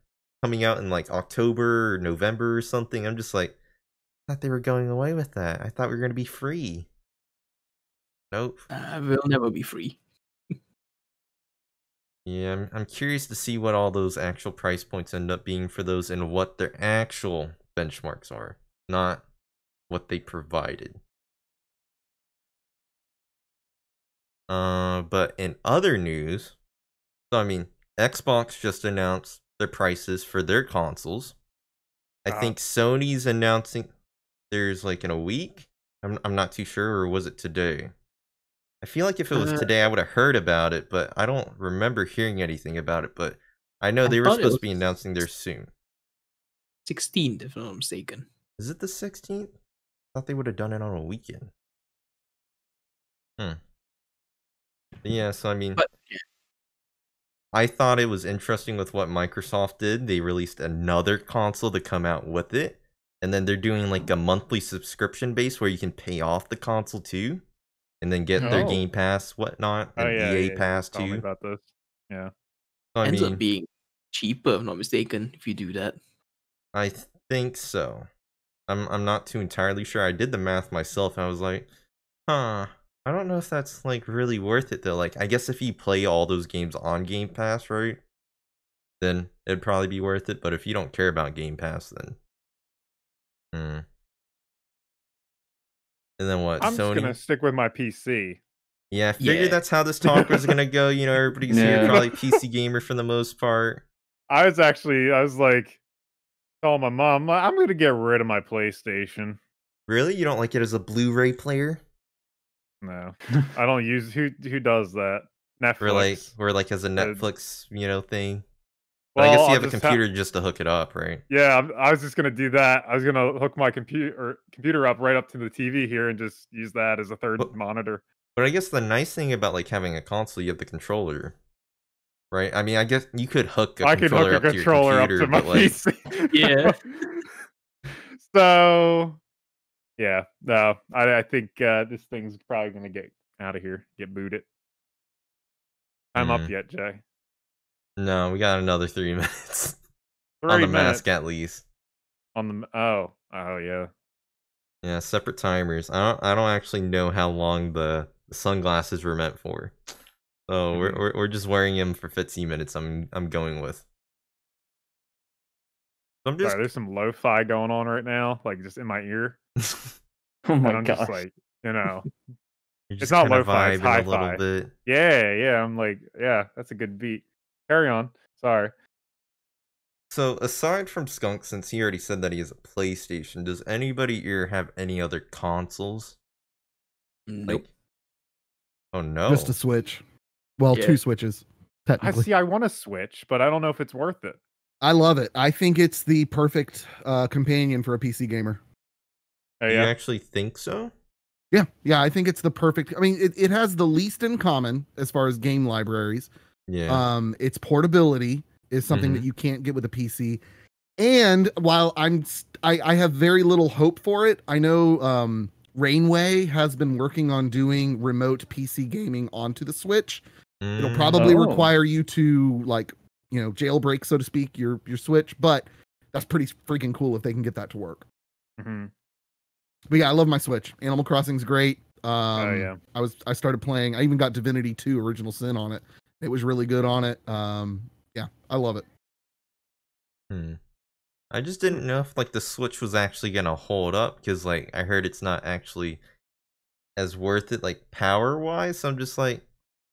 coming out in like October or November or something. I'm just like, I thought they were going away with that. I thought we were going to be free. Nope. We'll never be free. Yeah, I'm curious to see what all those actual price points end up being for those and what their actual benchmarks are, not what they provided. But in other news, so I mean, Xbox just announced their prices for their consoles. I think Sony's announcing theirs like in a week. I'm not too sure, or was it today? I feel like if it was today, I would have heard about it, but I don't remember hearing anything about it. But I know they were supposed to be announcing theirs soon. 16th, if I'm not mistaken. Is it the 16th? I thought they would have done it on a weekend. Yeah, so I mean, I thought it was interesting with what Microsoft did. They released another console to come out with it. And then they're doing like a monthly subscription base where you can pay off the console too. And then get their Game Pass, whatnot, and EA Pass too. Tell me about this. Yeah. I ends up being cheaper, if I'm not mistaken, if you do that. I think so. I'm not too entirely sure. I did the math myself and I was like, I don't know if that's like really worth it though. Like, I guess if you play all those games on Game Pass, right? Then it'd probably be worth it. But if you don't care about Game Pass, then And then what? I'm Sony? just gonna stick with my PC. Yeah, I figured that's how this talk was gonna go. You know, everybody's here probably PC gamer for the most part. I was like telling my mom, I'm gonna get rid of my PlayStation. Really? You don't like it as a Blu-ray player? No, I don't use. Who does that? Netflix. Or like as a Netflix, thing. Well, I guess you have a computer just to hook it up, right? Yeah, I was just gonna do that. I was gonna hook my computer up right up to the TV here and just use that as a third monitor. But I guess the nice thing about like having a console, you have the controller, right? I mean, I guess you could hook a controller up to my PC. Yeah. So, yeah, no, I think this thing's probably gonna get out of here, get booted. I'm up yet, Jay? No, we got another 3 minutes. 3 on the mask, at least. On the oh yeah. Yeah, separate timers. I don't actually know how long the sunglasses were meant for. So we're just wearing them for 15 minutes. I'm going with. I'm just. Sorry, there's some lo-fi going on right now, like just in my ear. Oh my god! Just like, it's not lo-fi, it's hi-fi. Yeah. I'm like, yeah, that's a good beat. Carry on. Sorry. So aside from Skunk, since he already said that he has a PlayStation, does anybody here have any other consoles? Nope. Oh no. Just a Switch. Well, 2 Switches, technically. I want a Switch, but I don't know if it's worth it. I love it. I think it's the perfect companion for a PC gamer. Oh, You yeah. actually think so? Yeah, I think it's the perfect. I mean, it has the least in common as far as game libraries. Yeah. Its portability is something that you can't get with a PC. And while I have very little hope for it, I know Rainway has been working on doing remote PC gaming onto the Switch. It'll probably require you to jailbreak, so to speak, your Switch, but that's pretty freaking cool if they can get that to work. But yeah, I love my Switch. Animal Crossing's great. I started playing. I even got Divinity 2 Original Sin on it. It was really good on it. Yeah, I love it. I just didn't know if the Switch was actually gonna hold up, because I heard it's not actually as worth it power wise. So I'm just I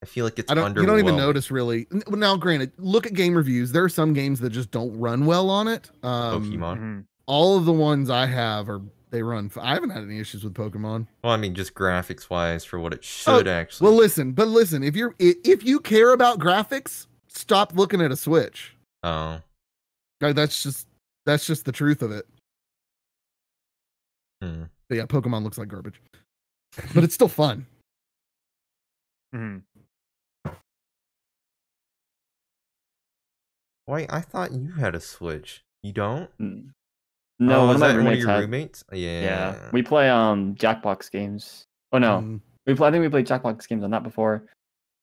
feel like it's you don't even notice really. Now, granted, look at game reviews. There are some games that just don't run well on it. Pokemon. All of the ones I have they run. I haven't had any issues with Pokemon. Well, I mean, just graphics wise for what it should actually. Well, listen, if you care about graphics, stop looking at a Switch. Oh. That's just the truth of it. But yeah, Pokemon looks like garbage, but it's still fun. Wait, I thought you had a Switch. You don't? No, one of my roommates. Yeah, we play Jackbox games. Oh no, I think we played Jackbox games on that before.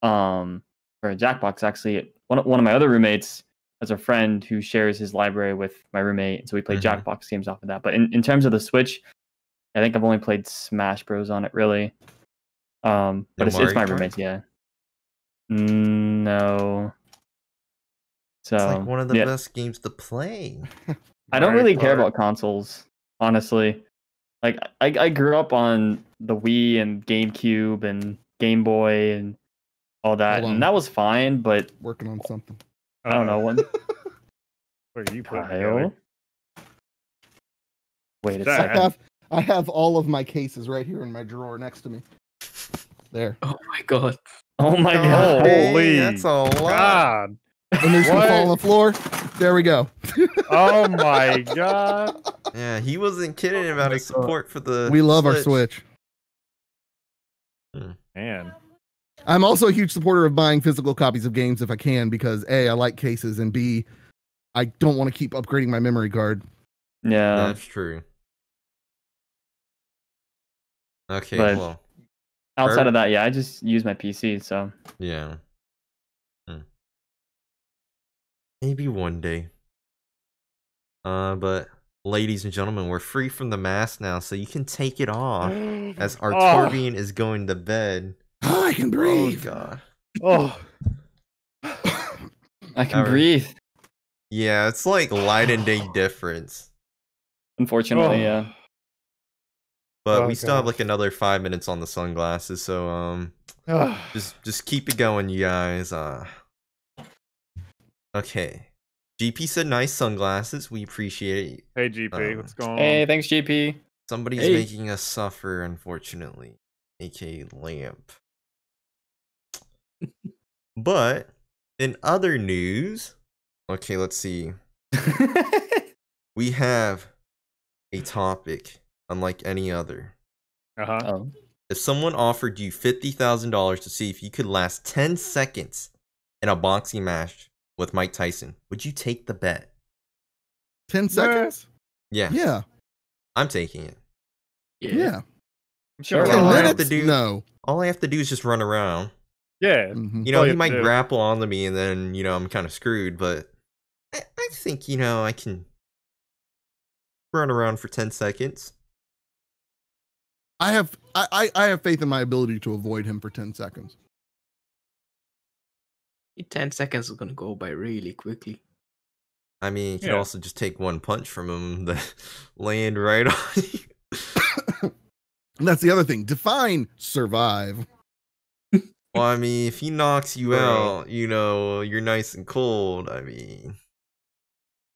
For Jackbox, actually, one of my other roommates has a friend who shares his library with my roommate, so we play Jackbox games off of that. But in terms of the Switch, I think I've only played Smash Bros on it, really. But it's my roommate's, yeah. No. So it's one of the best games to play. I don't really care about consoles, honestly. I grew up on the Wii and GameCube and Game Boy and all that, and that was fine. But working on something. I don't know when. Where are you putting Kyle? Wait a second. I have all of my cases right here in my drawer next to me. There. Oh my god. Oh my god. Holy, that's a lot. And there's some fall on the floor. There we go. Oh my god. Yeah, he wasn't kidding about his support for the We love our Switch. Man. I'm also a huge supporter of buying physical copies of games if I can, because A, I like cases, and B, I don't want to keep upgrading my memory card. Yeah. That's true. Okay, well. Outside of that, yeah, I just use my PC, so. Yeah. Maybe one day. But ladies and gentlemen, we're free from the mask now, so you can take it off as our Torbian is going to bed. Oh, I can breathe. Oh god. I can breathe. Yeah, it's like light and day difference. Unfortunately, yeah. But we still have another 5 minutes on the sunglasses, so just keep it going, you guys. Okay. GP said nice sunglasses. We appreciate it. Hey GP, what's going on? Hey, thanks GP. Somebody's making us suffer, unfortunately. aka Lamp. But in other news, okay, let's see. We have a topic unlike any other. If someone offered you $50,000 to see if you could last 10 seconds in a boxing match with Mike Tyson, would you take the bet? 10 seconds? Yeah. Yeah. I'm taking it. Yeah. Sure. All I have to do is just run around. Yeah. You know, he might grapple onto me and then, you know, I'm kind of screwed, but I think, you know, I can run around for 10 seconds. I have faith in my ability to avoid him for 10 seconds. 10 seconds is gonna go by really quickly. I mean, you could also just take one punch from him that land right on you. And that's the other thing. Define survive. Well, I mean, if he knocks you out, you know, you're nice and cold. I mean,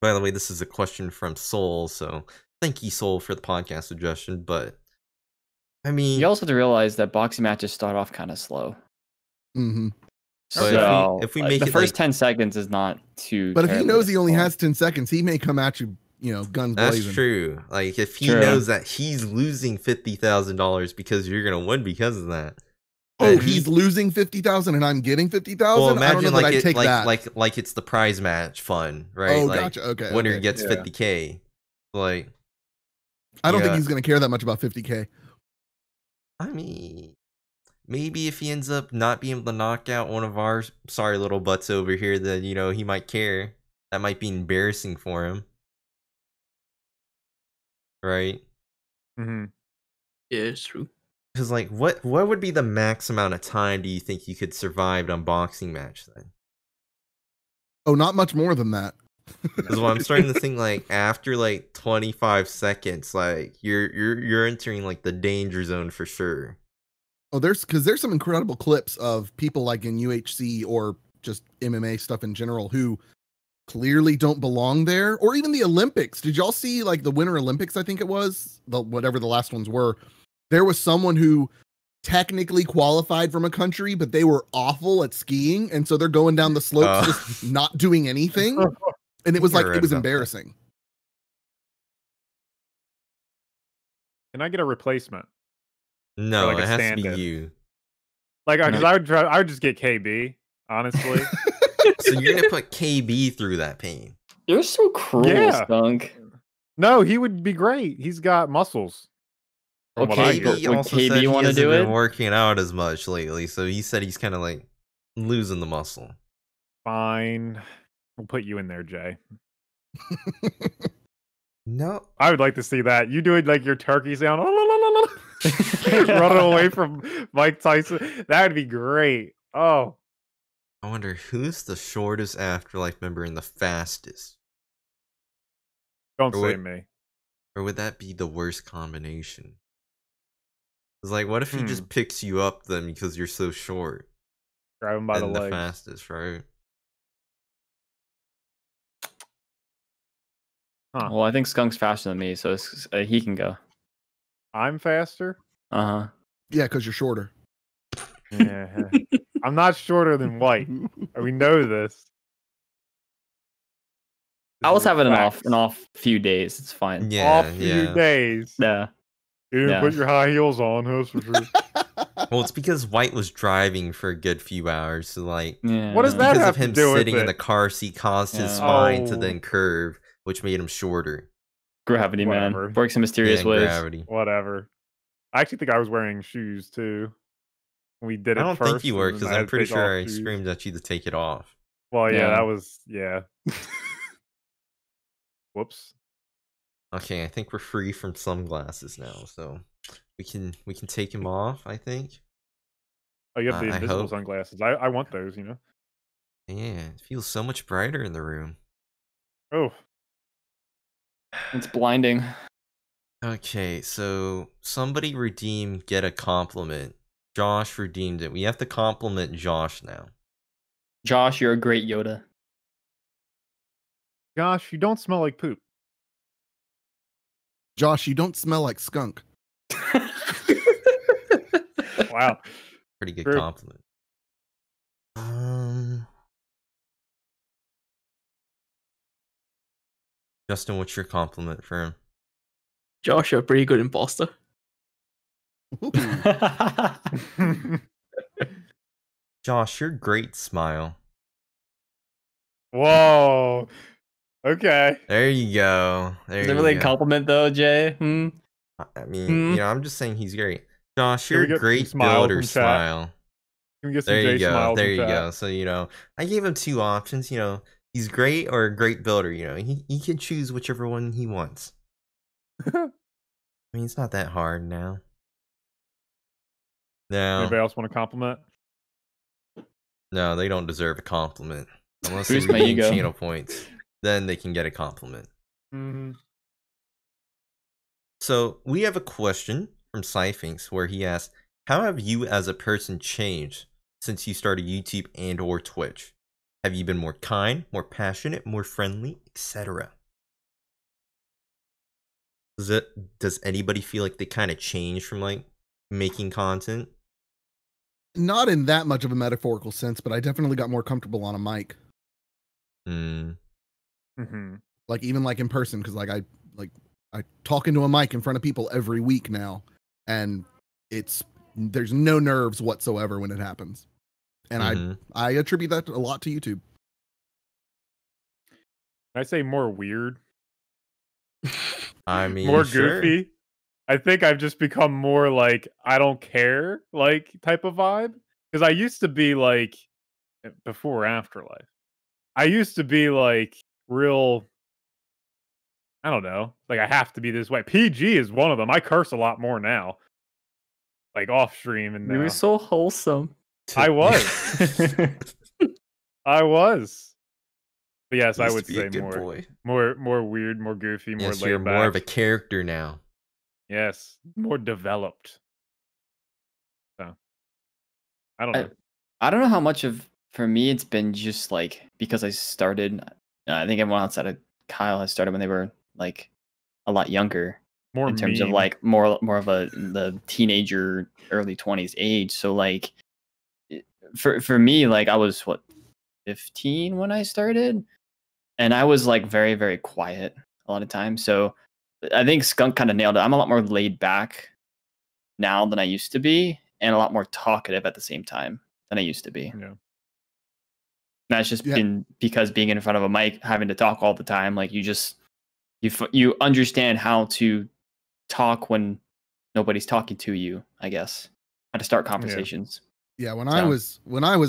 by the way, this is a question from Soul, so thank you, Soul, for the podcast suggestion. But I mean, you also have to realize that boxing matches start off kind of slow. Mm-hmm. So if we make the it first 10 seconds is not too. But if he knows he only has 10 seconds, he may come at you, guns That's blazing. true. Like if he knows that he's losing $50,000 because you're gonna win because of that. Oh, he's losing 50,000 and I'm getting 50,000. Well, imagine I don't know like that I'd take that. like it's the prize match fun, right? Oh, like, gotcha. Okay. Winner gets 50K. Like, I don't think he's gonna care that much about 50K. I mean, maybe if he ends up not being able to knock out one of our sorry little butts over here, then he might care. That might be embarrassing for him, right? Yeah, it's true. Because like, what would be the max amount of time do you think you could survive an unboxing match then? Oh, not much more than that. Because I'm starting to think like after like 25 seconds, like you're entering like the danger zone for sure. Oh, there's some incredible clips of people like in UHC or just MMA stuff in general who clearly don't belong there, or even the Olympics. Did y'all see like the Winter Olympics? I think it was whatever the last ones were. There was someone who technically qualified from a country, but they were awful at skiing, and so they're going down the slopes just not doing anything. And it was like, it was embarrassing. Can I get a replacement? No, like it has to be you. Like, because I would just get KB, honestly. So you're gonna put KB through that pain. You're so cruel, Skunk. No, he would be great. He's got muscles. Okay, KB also said he hasn't been working out as much lately, so he said he's kind of like losing the muscle. Fine. We'll put you in there, Jay. No. I would like to see that. You doing like your turkey sound. Running away from Mike Tyson. That would be great. Oh. I wonder who's the shortest AfterLife member and the fastest? Don't say me. Or would that be the worst combination? It's like, what if he just picks you up then because you're so short? Grab him by the legs. The fastest, right? Huh. Well, I think Skunk's faster than me, so he can go. I'm faster? Uh-huh. Yeah, because you're shorter. Yeah. I'm not shorter than White. We know this. I was having an off few days. It's fine. Yeah, off few days. Yeah. You didn't put your high heels on, that's for sure. Well, it's because White was driving for a good few hours. So like, what does that have to do with it? Because of him sitting in the car seat caused his spine to then curve, which made him shorter. Gravity, man. Works in mysterious ways. Gravity. Whatever. I actually think I was wearing shoes too. We did it I don't first. think you were, because I'm pretty sure I screamed at you to take it off. Well, yeah, that was Whoops. Okay, I think we're free from sunglasses now, so we can take him off, I think. Oh, you have the invisible sunglasses. I want those, Yeah, it feels so much brighter in the room. Oh. It's blinding. Okay, so somebody redeem get a compliment. Josh redeemed it. We have to compliment Josh now. Josh, you're a great Yoda. Josh, you don't smell like poop. Josh, you don't smell like skunk. Wow. Pretty good compliment. Justin, what's your compliment for him? Josh, you're a pretty good imposter. Josh, your great smile. Whoa. Okay. There you go. Is it really a compliment though, Jay? I mean, I'm just saying he's great. Josh, you're a great builder smile. Can we get some there you Jay smiles? There you go. So, I gave him two options, he's great or a great builder, he can choose whichever one he wants. I mean, it's not that hard now. No. Anybody else want a compliment? No, they don't deserve a compliment. Unless they redeem channel points. Then they can get a compliment. So, we have a question from Cyphinx where he asks, how have you as a person changed since you started YouTube and or Twitch? Have you been more kind, more passionate, more friendly, etc.? Does anybody feel like they kind of changed from like making content? Not in that much of a metaphorical sense, but I definitely got more comfortable on a mic. like even like in person, because like I talk into a mic in front of people every week now, and there's no nerves whatsoever when it happens, and I attribute that a lot to YouTube. I say more weird. I mean, more sure. goofy. I think I've just become more like I don't care like type of vibe, because I used to be like before AfterLife. I used to be like real. I don't know. Like I have to be this way. PG is one of them. I curse a lot more now. Like off stream and you were so wholesome. I was. I was. But yes, I would say more weird, more goofy, more laid back. You're more of a character now. Yes, more developed. So I don't know. I don't know how much of for me it's been just like because I started. I think everyone outside of Kyle has started when they were like a lot younger, more in terms of like more of the teenager, early 20s age. So like for me, like I was 15 when I started, and I was like very, very quiet a lot of times. So I think Skunk kind of nailed it. I'm a lot more laid back now than I used to be, and a lot more talkative at the same time than I used to be. Yeah. That's just been because being in front of a mic, having to talk all the time, like you understand how to talk when nobody's talking to you, I guess. How to start conversations. Yeah, when I was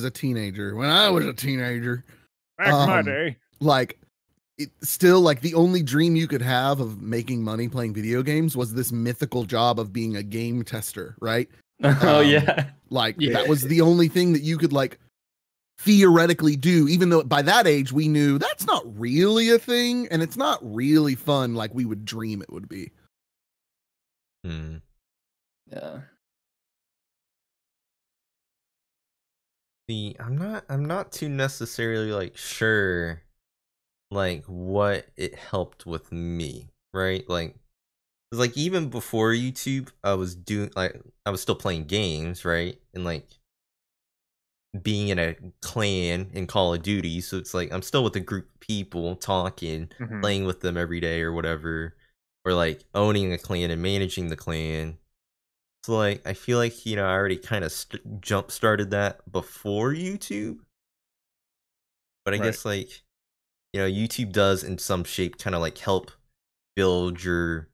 a teenager, back in my day, like still like the only dream you could have of making money playing video games was this mythical job of being a game tester, right? That was the only thing that you could like theoretically do, even though by that age we knew that's not really a thing and it's not really fun like we would dream it would be. Yeah. See, I'm not too necessarily like sure like what it helped with me, right? Like even before YouTube, I was still playing games, right? And like being in a clan in Call of Duty, so it's like I'm still with a group of people talking, playing with them every day or whatever, or like owning a clan and managing the clan. So like I feel like, I already kind of jump started that before YouTube. But I guess like, YouTube does in some shape kind of like help build your,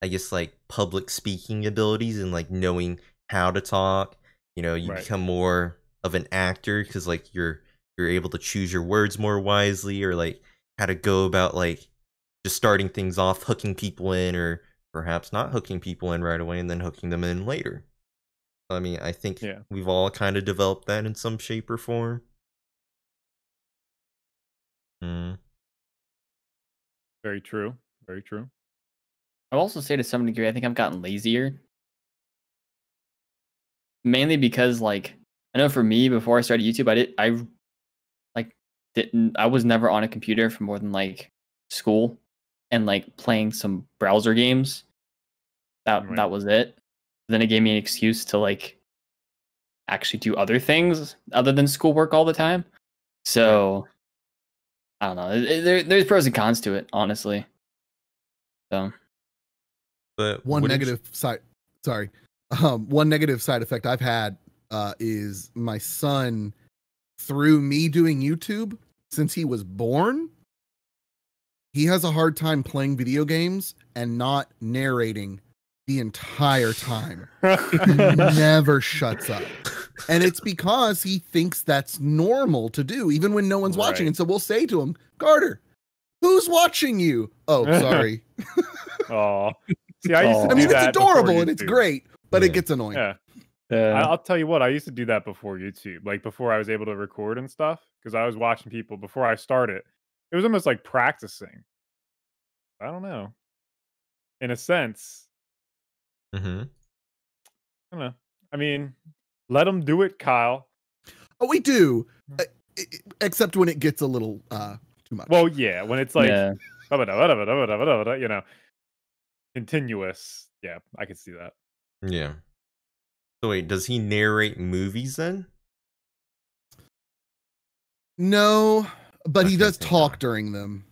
I guess, like public speaking abilities and like knowing how to talk. You become more of an actor because like you're able to choose your words more wisely, or like how to go about like just starting things off, hooking people in, or perhaps not hooking people in right away and then hooking them in later. I mean, I think we've all kind of developed that in some shape or form. Very true. Very true. I'll also say to some degree, I think I've gotten lazier. Mainly because like I know for me, before I started YouTube, I was never on a computer for more than like school and like playing some browser games. That was it. Then it gave me an excuse to like actually do other things other than schoolwork all the time. So I don't know. There's pros and cons to it, honestly. So, but one negative side effect I've had is my son, through me doing YouTube since he was born, he has a hard time playing video games and not narrating the entire time. He never shuts up. And it's because he thinks that's normal to do, even when no one's watching. And so we'll say to him, Carter, who's watching you? Oh, sorry. Oh, see, I used to do that. It's adorable and it's great, but it gets annoying. I'll tell you what, I used to do that before YouTube, like before I was able to record and stuff, because I was watching people before I started. It was almost like practicing. I don't know. In a sense. I don't know. I mean, let them do it, Kyle. Oh, we do. Except when it gets a little too much. Well, yeah, when it's like, continuous. Yeah, I can see that. Yeah. So wait, does he narrate movies then? No, but he does talk during them.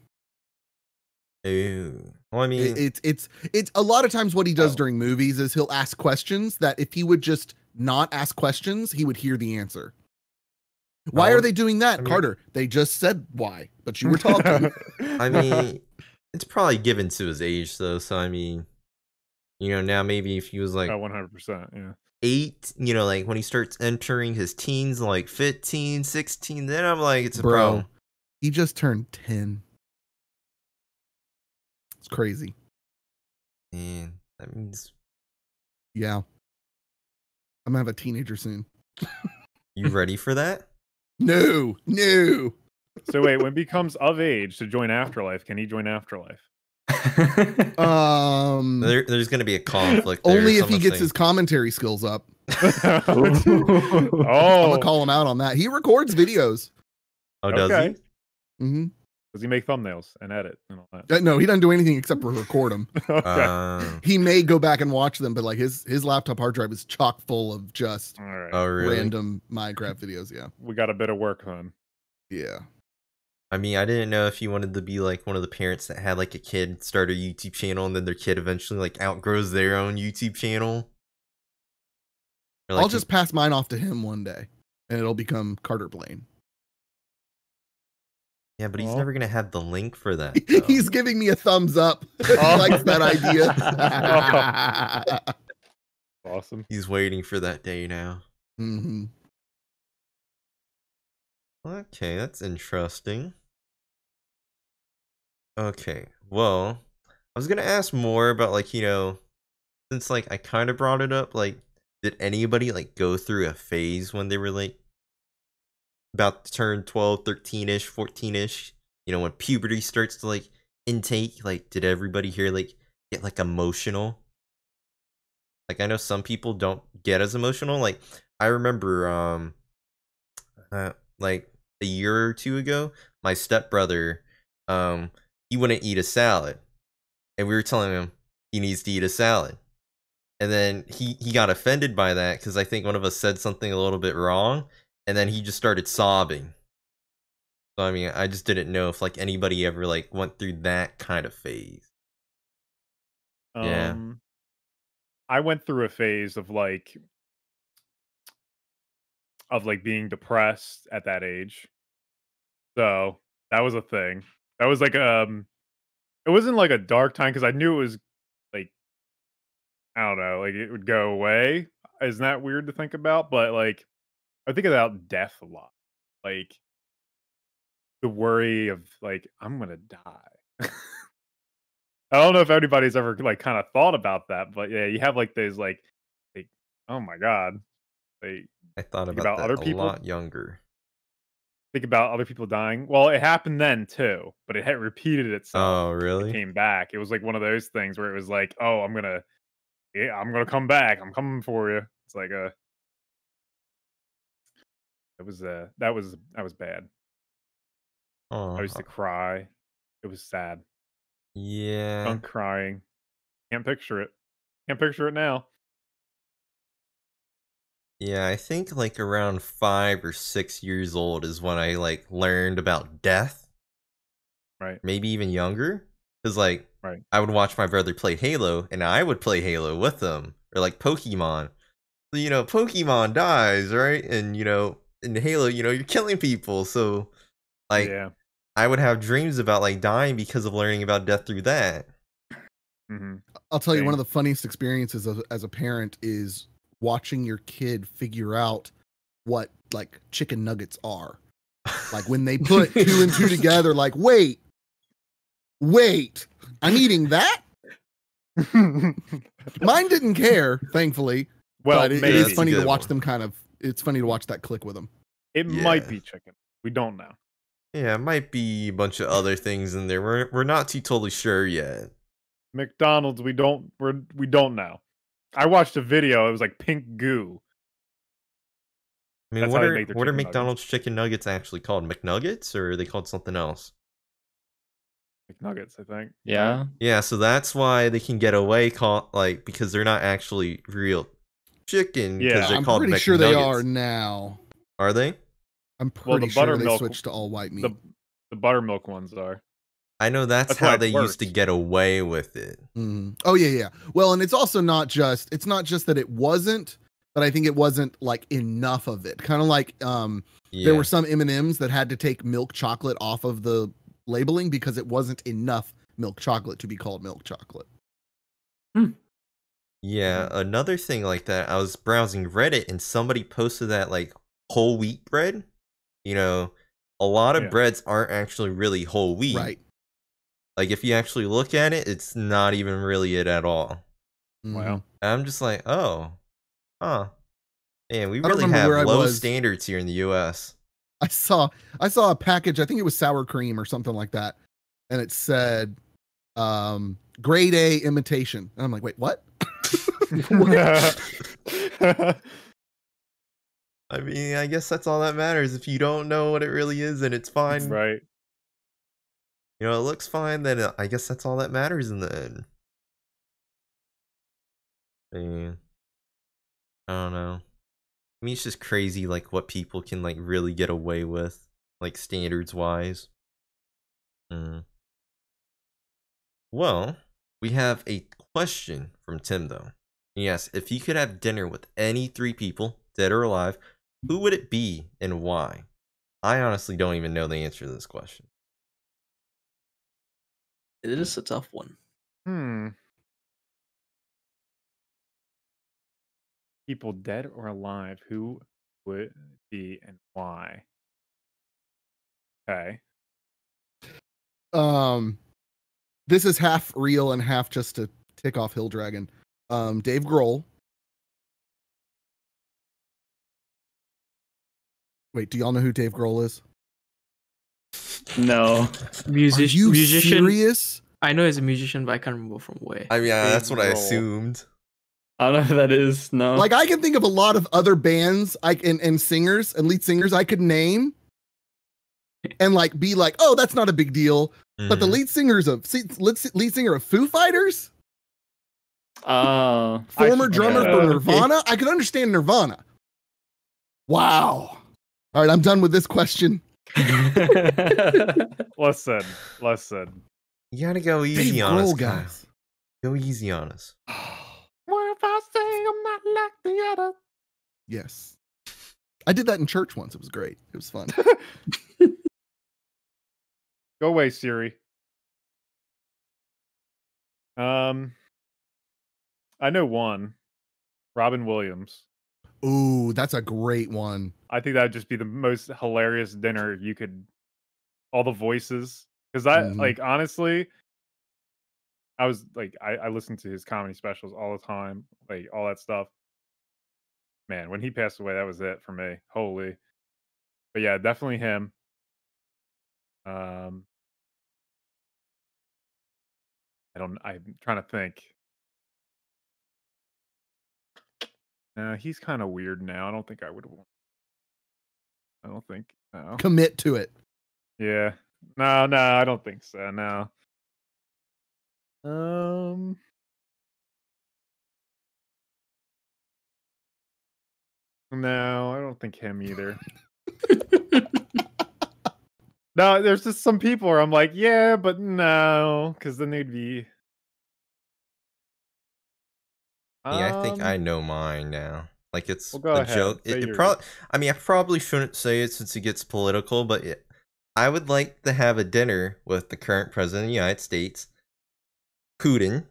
Ooh. Well, I mean, it's a lot of times what he does during movies is he'll ask questions that if he would just not ask questions, he would hear the answer. Why are they doing that, Carter? They just said why, but you were talking. I mean, it's probably given to his age, though. So, I mean, now maybe if he was like 100%, yeah. 8, like when he starts entering his teens, like 15, 16, then I'm like, it's a problem. He just turned 10. It's crazy. Man, that means. Yeah. I'm gonna have a teenager soon. You ready for that? No. So wait, when he becomes of age to join AfterLife, can he join AfterLife? There's gonna be a conflict there, only if he gets his commentary skills up. Oh, I'm gonna call him out on that. He records videos. Oh, does he? Mm-hmm. Does he make thumbnails and edit and all that? No, he doesn't do anything except for record them. Okay. He may go back and watch them, but like his laptop hard drive is chock full of just random Minecraft videos. Yeah, we got a bit of work on. Yeah. I mean, I didn't know if you wanted to be like one of the parents that had like a kid start a YouTube channel and then their kid eventually like outgrows their own YouTube channel. Like, I'll just pass mine off to him one day and it'll become Carter Blane. Yeah, but he's never going to have the link for that. He's giving me a thumbs up. He likes that idea. Awesome. He's waiting for that day now. Mm-hmm. Okay, that's interesting. Okay, well, I was going to ask more about like, since like I kind of brought it up, like, did anybody like go through a phase when they were like about to turn 12, 13-ish, 14-ish, when puberty starts to like intake? Like, did everybody here like get like emotional? Like, I know some people don't get as emotional. Like, I remember like a year or two ago, my stepbrother, he wouldn't eat a salad, and we were telling him he needs to eat a salad, and then he got offended by that because I think one of us said something a little bit wrong. And then he just started sobbing. So, I mean, I just didn't know if, like, anybody ever, like, went through that kind of phase. Yeah. I went through a phase of, like, being depressed at that age. So, that was a thing. That was, like, it wasn't, like, a dark time because I knew it was, like, I don't know, like, it would go away. Isn't that weird to think about? But, like, I think about death a lot, like the worry of like I'm gonna die. I don't know if anybody's ever like kind of thought about that, but yeah, you have like those like oh my god, like I thought about that other people, a lot younger. Think about other people dying. Well, it happened then too, but it had repeated itself. Oh, really? It came back. It was like one of those things where it was like, oh, I'm gonna come back. I'm coming for you. It's like a. That was bad. I used to cry. It was sad. Yeah. I'm crying. Can't picture it. Can't picture it now. Yeah, I think like around 5 or 6 years old is when I like learned about death. Right. Maybe even younger. Because like right. I would watch my brother play Halo and I would play Halo with him. Or like Pokemon. So, Pokemon dies, right? And in Halo, you're killing people. So, like, yeah. I would have dreams about, like, dying because of learning about death through that. Mm-hmm. I'll tell you, one of the funniest experiences as a parent is watching your kid figure out what, like, chicken nuggets are. Like, when they put 2 and 2 together, like, wait, I'm eating that? Mine didn't care, thankfully. Well, but it is funny to watch them it's funny to watch that click with them. It might be chicken. We don't know. Yeah, it might be a bunch of other things in there. We're not too totally sure yet. McDonald's, we don't know. I watched a video. It was like pink goo. I mean, what are McDonald's chicken nuggets actually called? McNuggets, or are they called something else? McNuggets, I think. Yeah. Yeah, so that's why they can get away because they're not actually real chicken. Yeah, they're called pretty McNuggets. Sure they are now. Are they? I'm pretty sure they switched to all white meat. The buttermilk ones are. I know that's how they used to get away with it. Oh yeah. Well, and it's also not just that it wasn't, but I think it wasn't like enough of it. Kind of like there were some M&Ms that had to take milk chocolate off of the labeling because it wasn't enough milk chocolate to be called milk chocolate. Yeah, another thing like that, I was browsing Reddit and somebody posted that like whole wheat bread. You know, a lot of breads aren't actually really whole wheat. Right. Like if you actually look at it, it's not even really it at all. Wow. And I'm just like, oh, huh. Man, we really have low standards here in the US. I saw a package, I think it was sour cream or something like that, and it said grade A imitation. And I'm like, wait, what? I mean, I guess that's all that matters. If you don't know what it really is, then it's fine. Right. You know, it looks fine, then I guess that's all that matters in the end. Man. I don't know. I mean, it's just crazy, like, what people can, like, really get away with, like, standards-wise. Well, we have a question from Tim, though. Yes, if you could have dinner with any 3 people, dead or alive, who would it be and why? I honestly don't even know the answer to this question. It is a tough one. People dead or alive, who would it be and why? Okay. This is half real and half just to tick off Hill Dragon. Dave Grohl. Wait, do y'all know who Dave Grohl is? No. Musician. Serious? I know he's a musician, but I can't remember from where. I mean, that's what I assumed. I don't know who that is. No. Like, I can think of a lot of other bands and singers and lead singers I could name and like be like, oh, that's not a big deal. But the lead singer of Foo Fighters, former drummer for Nirvana. Okay. I could understand Nirvana. Wow. All right, I'm done with this question. Listen. You gotta go easy on us, guys. Go easy on us. What if I say I'm not like the other? Yes. I did that in church once. It was great. It was fun. Go away, Siri. I know one. Robin Williams. Ooh, that's a great one. I think that would just be the most hilarious dinner you could. All the voices. Because like, honestly, I was like, I listened to his comedy specials all the time, like all that stuff. Man, when he passed away, that was it for me. Holy. But yeah, definitely him. I'm trying to think. He's kind of weird now. I don't think I would want. I don't think. No. Commit to it. Yeah. No, I don't think so. No. No, I don't think him either. No, there's just some people where I'm like, yeah, but no, because then they'd be. Yeah, I think I know mine now. Like, it's well, a joke. I mean, I probably shouldn't say it since it gets political, but I would like to have a dinner with the current president of the United States, Putin,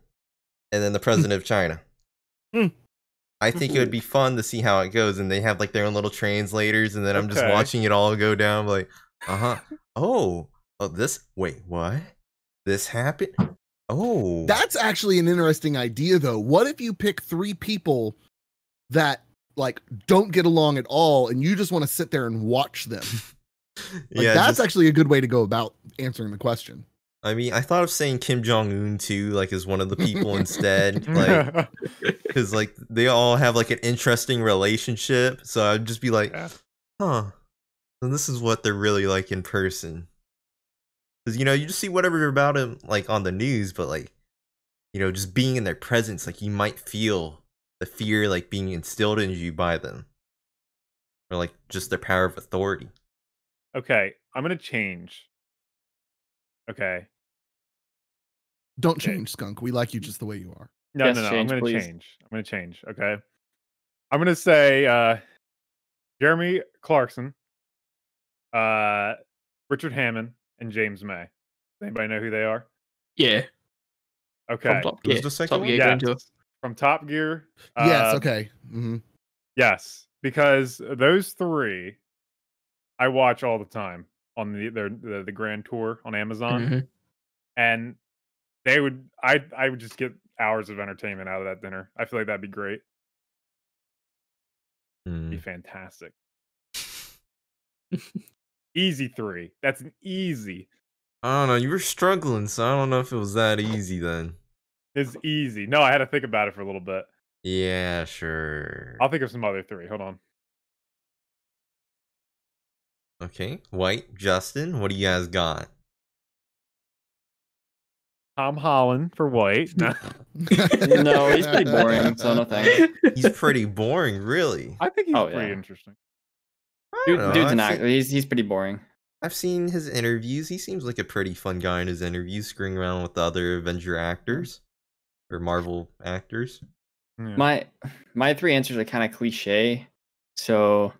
and then the president of China. I think it would be fun to see how it goes, and they have like their own little translators, and then I'm just watching it all go down, like, wait, what? This happened? Oh. That's actually an interesting idea, though. What if you pick 3 people that like don't get along at all, and you just want to sit there and watch them? Like, yeah, that's actually a good way to go about answering the question. I mean, I thought of saying Kim Jong-un too, like as one of the people instead, like, because like they all have like an interesting relationship. So I'd just be like, huh, and this is what they're really like in person. Because, you know, you just see whatever about him like on the news, but like, you know, just being in their presence, like you might feel the fear like being instilled into you by them, or like just their power of authority. Okay, I'm gonna change. Okay, Don't change, Skunk. We like you just the way you are. No, Yes, no. I'm change, going to please. change. I'm going to change. Okay. I'm going to say Jeremy Clarkson, Richard Hammond, and James May. Does anybody know who they are? Yeah. Okay. From Top Gear. Who's the second Top one? Gear Yes. Grand Tour. From Top Gear. Yes. Okay. Yes, because those three I watch all the time on the Grand Tour on Amazon, Mhm. and I would just get hours of entertainment out of that dinner. I feel like that'd be great. Be fantastic. Easy 3. That's an easy. I don't know. You were struggling, so I don't know if it was that easy then. It's easy. No, I had to think about it for a little bit. Yeah, sure. I'll think of some other 3. Hold on. Okay, White, Justin, what do you guys got? Tom Holland for White. No. No, he's pretty boring, so no thanks. He's pretty boring, really. I think he's Oh, pretty yeah. interesting. I don't know, Dude's an I've actor. seen- He's pretty boring. I've seen his interviews. He seems like a pretty fun guy in his interviews, screwing around with the other Avenger actors or Marvel actors. Yeah. My 3 answers are kind of cliche, so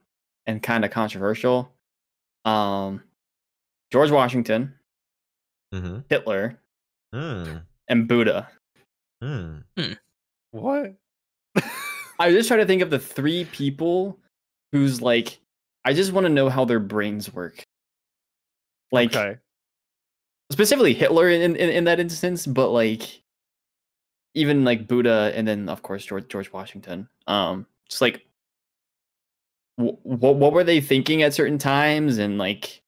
and kind of controversial. George Washington, Mm-hmm. Hitler, Hmm. and Buddha. Hmm. What? I just try to think of the 3 people who's like, I just want to know how their brains work. Like, Okay. specifically Hitler in that instance, but like even like Buddha, and then of course George Washington. Just like what were they thinking at certain times, and like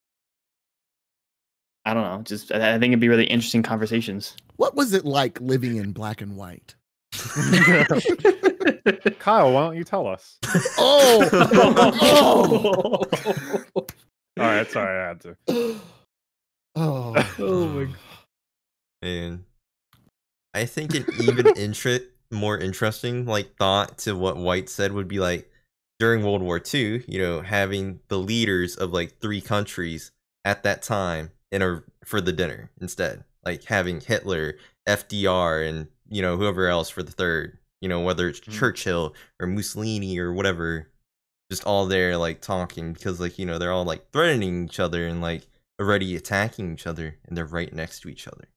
I don't know. Just I think it'd be really interesting conversations. What was it like living in black and white? Kyle, why don't you tell us? Oh, All right, sorry, I had to. oh, Oh my god. And I think an even more interesting like thought to what White said would be like during World War II, you know, having the leaders of like 3 countries at that time for the dinner instead. Like having Hitler, FDR, and you know, whoever else for the third, you know, whether it's Churchill or Mussolini or whatever, just all there like talking, because like, you know, they're all like threatening each other and like already attacking each other, and they're right next to each other.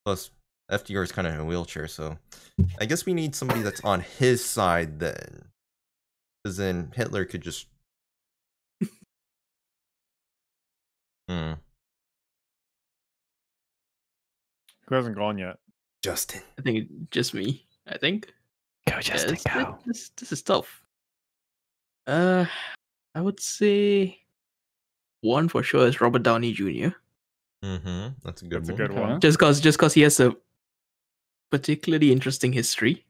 Plus, FDR is kind of in a wheelchair, so I guess we need somebody that's on his side then. Because then Hitler could just... Who hasn't gone yet? Justin. I think it's just me. I think. Go Justin, go. This is tough. I would say one for sure is Robert Downey Jr. That's a good That's a one. good one. Just cause he has a particularly interesting history.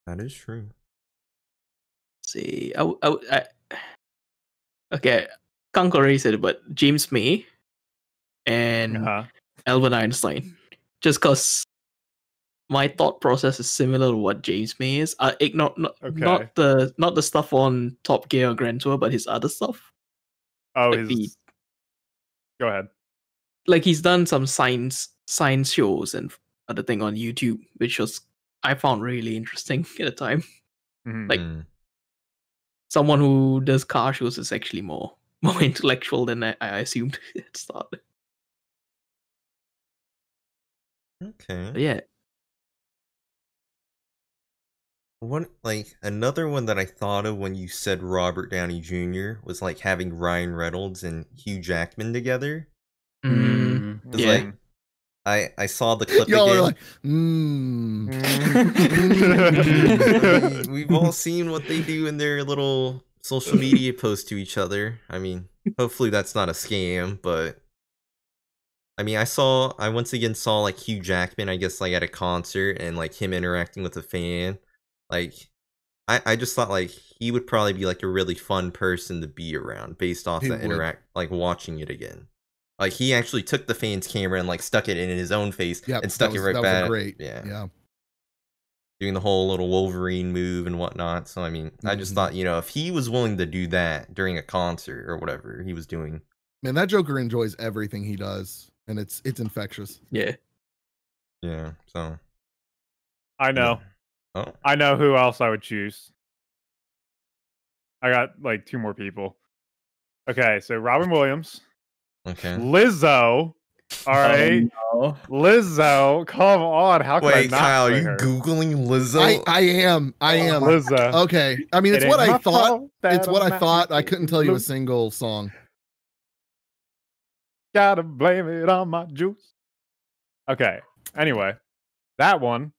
That is true. See, okay, can't already said it, but James May and Albert Einstein. Just cause my thought process is similar to what James May is. Not the stuff on Top Gear or Grand Tour, but his other stuff. Oh, like go ahead. Like he's done some science shows and other thing on YouTube, which I found really interesting at the time. Like someone who does car shows is actually more intellectual than I assumed at the start. Okay. But yeah. Another one that I thought of when you said Robert Downey Jr. was like having Ryan Reynolds and Hugh Jackman together. Yeah. Like, I saw the clip y'all again. are like, We've all seen what they do in their little social media posts to each other. I mean, hopefully that's not a scam, but I mean, I once again saw like Hugh Jackman, I guess like at a concert, and like him interacting with a fan. Like, I just thought like he would probably be like a really fun person to be around based off like watching it again. Like he actually took the fan's camera and like stuck it in his own face and stuck it right back. Great. Yeah. Doing the whole little Wolverine move and whatnot. So I mean, I just thought, you know, if he was willing to do that during a concert or whatever he was doing. Man, that Joker enjoys everything he does. and it's infectious. Yeah. Yeah. So I know. Yeah. Oh. I know who else I would choose. I got like 2 more people. Okay, so Robin Williams. Okay. Lizzo. All right. Oh, no. Lizzo. Come on. How can I Wait, not Kyle, say you her? Googling Lizzo? I am. Lizzo. Okay. I mean, it's It what ain't I my thought. fault that It's what I'm I not thought. I making couldn't tell you a moves. single song. Gotta blame it on my juice. Okay. Anyway, that one.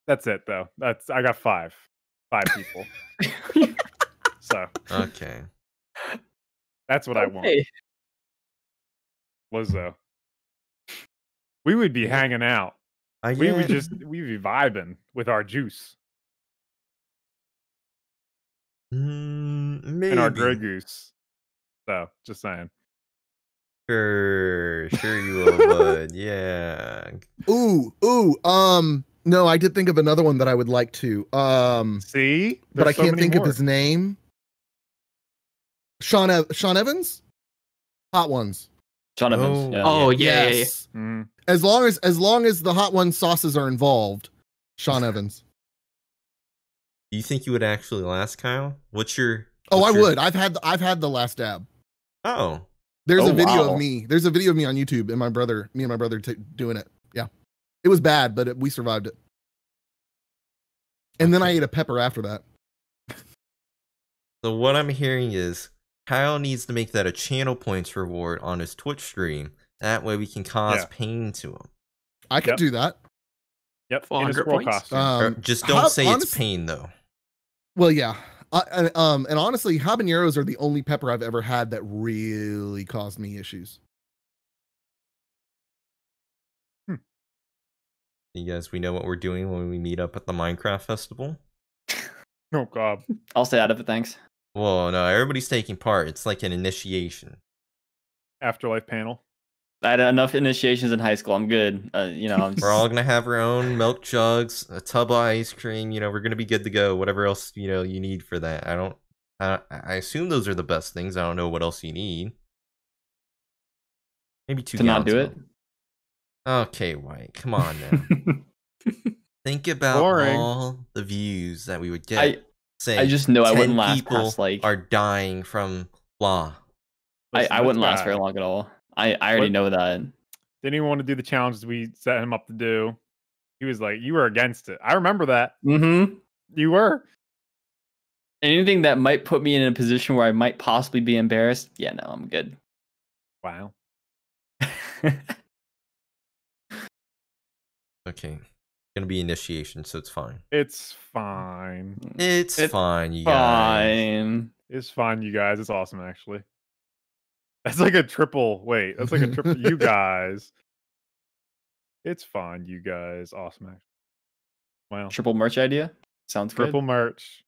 That's it though. I got 5 people. So Okay. that's what I want. Okay. Lizzo. We would be hanging out. We Yeah. would we'd be vibing with our juice Maybe. and our Grey Goose. So just saying. Sure you will, bud. Yeah. Ooh. No, I did think of another one that I would like to. See? But I There's so can't many think of more. his name. Sean Evans? Hot Ones. Sean Evans. Oh. Yeah. Oh yeah. Yes. Mm. As long as the Hot One sauces are involved, Sean Evans. Do you think you would actually last, Kyle? What's your? Oh, what's I your- would. I've had the last dab. Oh. There's Oh, a video wow. of me. There's a video of me on YouTube and me and my brother doing it. Yeah, it was bad, but we survived it. And then I ate a pepper after that. So what I'm hearing is Kyle needs to make that a channel points reward on his Twitch stream. That way we can cause Yeah. pain to him. I could Yep. do that. Yep. 400 in a squirrel points? costume. Or just don't say honest- it's pain though. Well, yeah. And honestly, habaneros are the only pepper I've ever had that really caused me issues. You guys, we know what we're doing when we meet up at the Minecraft festival. Oh god. I'll stay out of it, thanks. Well, no, everybody's taking part. It's like an initiation. AfterLife panel. I had enough initiations in high school. I'm good. We're all gonna have our own milk jugs, a tub of ice cream. We're gonna be good to go. Whatever else you need for that. I assume those are the best things. I don't know what else you need. Maybe 2 to not gallons do of it. milk. Okay, White. Come on now. Think about Boring. all the views that we would get. I just know I 10 wouldn't last people past like are dying from blah. I wouldn't last very long. long at all. I already What? know that. Didn't even want to do the challenges we set him up to do. He was like, "You were against it." I remember that. Mm-hmm. You were. Anything that might put me in a position where I might possibly be embarrassed, yeah, no, I'm good. Wow. Okay. Gonna be initiation, so it's fine. It's fine. It's fine, you guys. Fine. It's fine, you guys. It's awesome, actually. That's like a triple. Wait, that's like a triple. You guys. It's fine, you guys. Awesome, actually. Wow. Triple merch idea? Sounds Triple good. merch.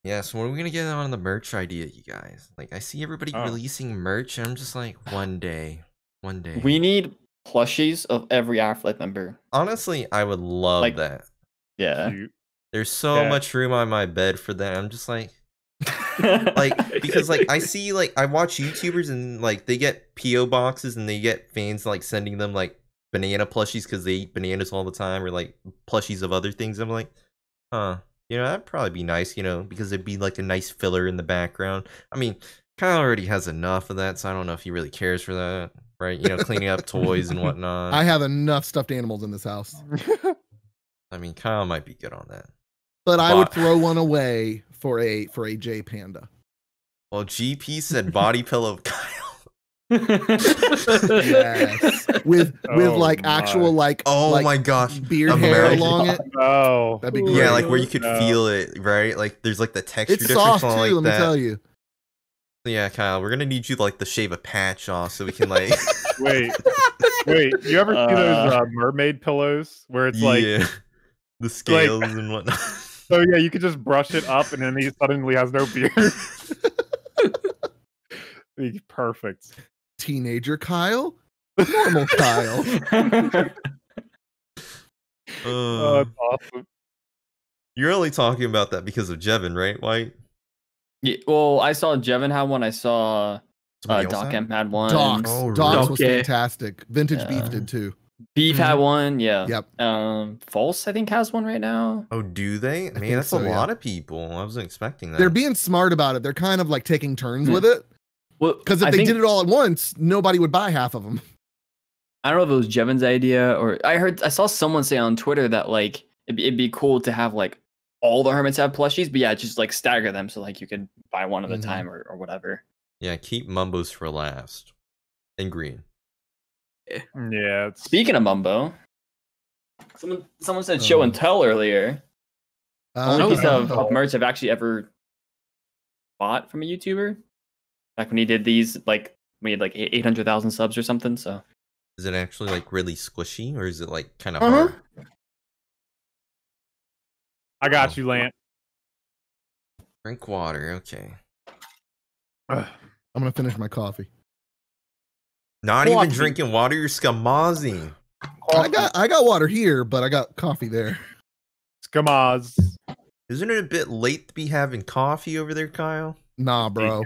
Yeah, so when are we gonna get on the merch idea, you guys? Like, I see everybody Oh. releasing merch, and I'm just like, one day. We need plushies of every AfterLife member. Honestly, I would love Like- that. Yeah. Cute. There's so Yeah. much room on my bed for that. I'm just like, because like I see, like I watch YouTubers and like they get PO boxes and they get fans like sending them like banana plushies because they eat bananas all the time, or like plushies of other things. I'm like, that'd probably be nice, because it'd be like a nice filler in the background. I mean, Kyle already has enough of that, so I don't know if he really cares for that, right? Cleaning up toys and whatnot. I have enough stuffed animals in this house, I mean, Kyle might be good on that. but I would But- throw one away for a J Panda. Well, GP said body pillow Kyle. Yes, with Oh like my. actual like Oh like my gosh. beard Of hair American- along it. No. That'd be great. Yeah, like where you could No. feel it, right? Like there's like the texture It's difference soft too. on like Let me that. tell you. Yeah, Kyle, we're gonna need you like to shave a patch off so we can like Wait. You ever see those mermaid pillows where it's like, the scales and whatnot. oh yeah, you could just brush it up and then he suddenly has no beard. Perfect. Teenager Kyle, normal Kyle. Oh, that's awesome. You're only talking about that because of Jevin, right? White? Yeah, well, I saw Jevin have one. I saw Doc M had one. Docs. Oh, Docs was really? fantastic. Vintage Beef did too. Beef had one, yeah. Yep. False, I think, has one right now. Oh, do they? Man, think that's so, a yeah. lot of people. I wasn't expecting that. They're being smart about it. They're kind of like taking turns with it. Well, Because if they did it all at once, nobody would buy half of them. I don't know if it was Jevin's idea or I saw someone say on Twitter that like it'd be cool to have like all the hermits have plushies, but yeah, just like stagger them so like you could buy one at a time or whatever. Yeah, keep Mumbos for last. And green. Yeah. Speaking of Mumbo, someone said show and tell earlier. Only piece of merch I've actually ever bought from a YouTuber. Back when he did these, like we had like 800,000 subs or something. So Is it actually like really squishy, or is it like kind of hard? I got you, Lance. Drink water, okay. I'm gonna finish my coffee. Not even drinking water, you're scamazing. I got water here, but I got coffee there. Skamaz. Isn't it a bit late to be having coffee over there, Kyle? Nah, bro.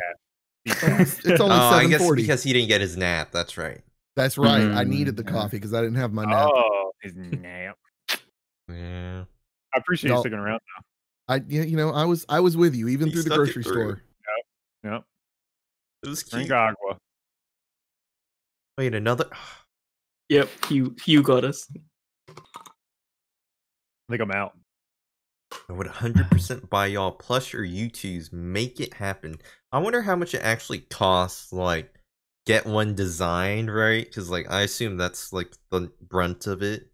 It's It's only I guess 7:40. because he didn't get his nap. That's right. That's right. I needed the coffee because I didn't have my nap. Oh, his nap. Yeah. I appreciate you sticking around though. I was with you even He through the stuck it grocery through. store. Yep. It was Drink cute. agua. Wait, another. Yep, Hugh got us. I think I'm out. I would 100% buy y'all plush or U2s. Make it happen. I wonder how much it actually costs, like, get one designed, right? Because, like, I assume that's, like, the brunt of it.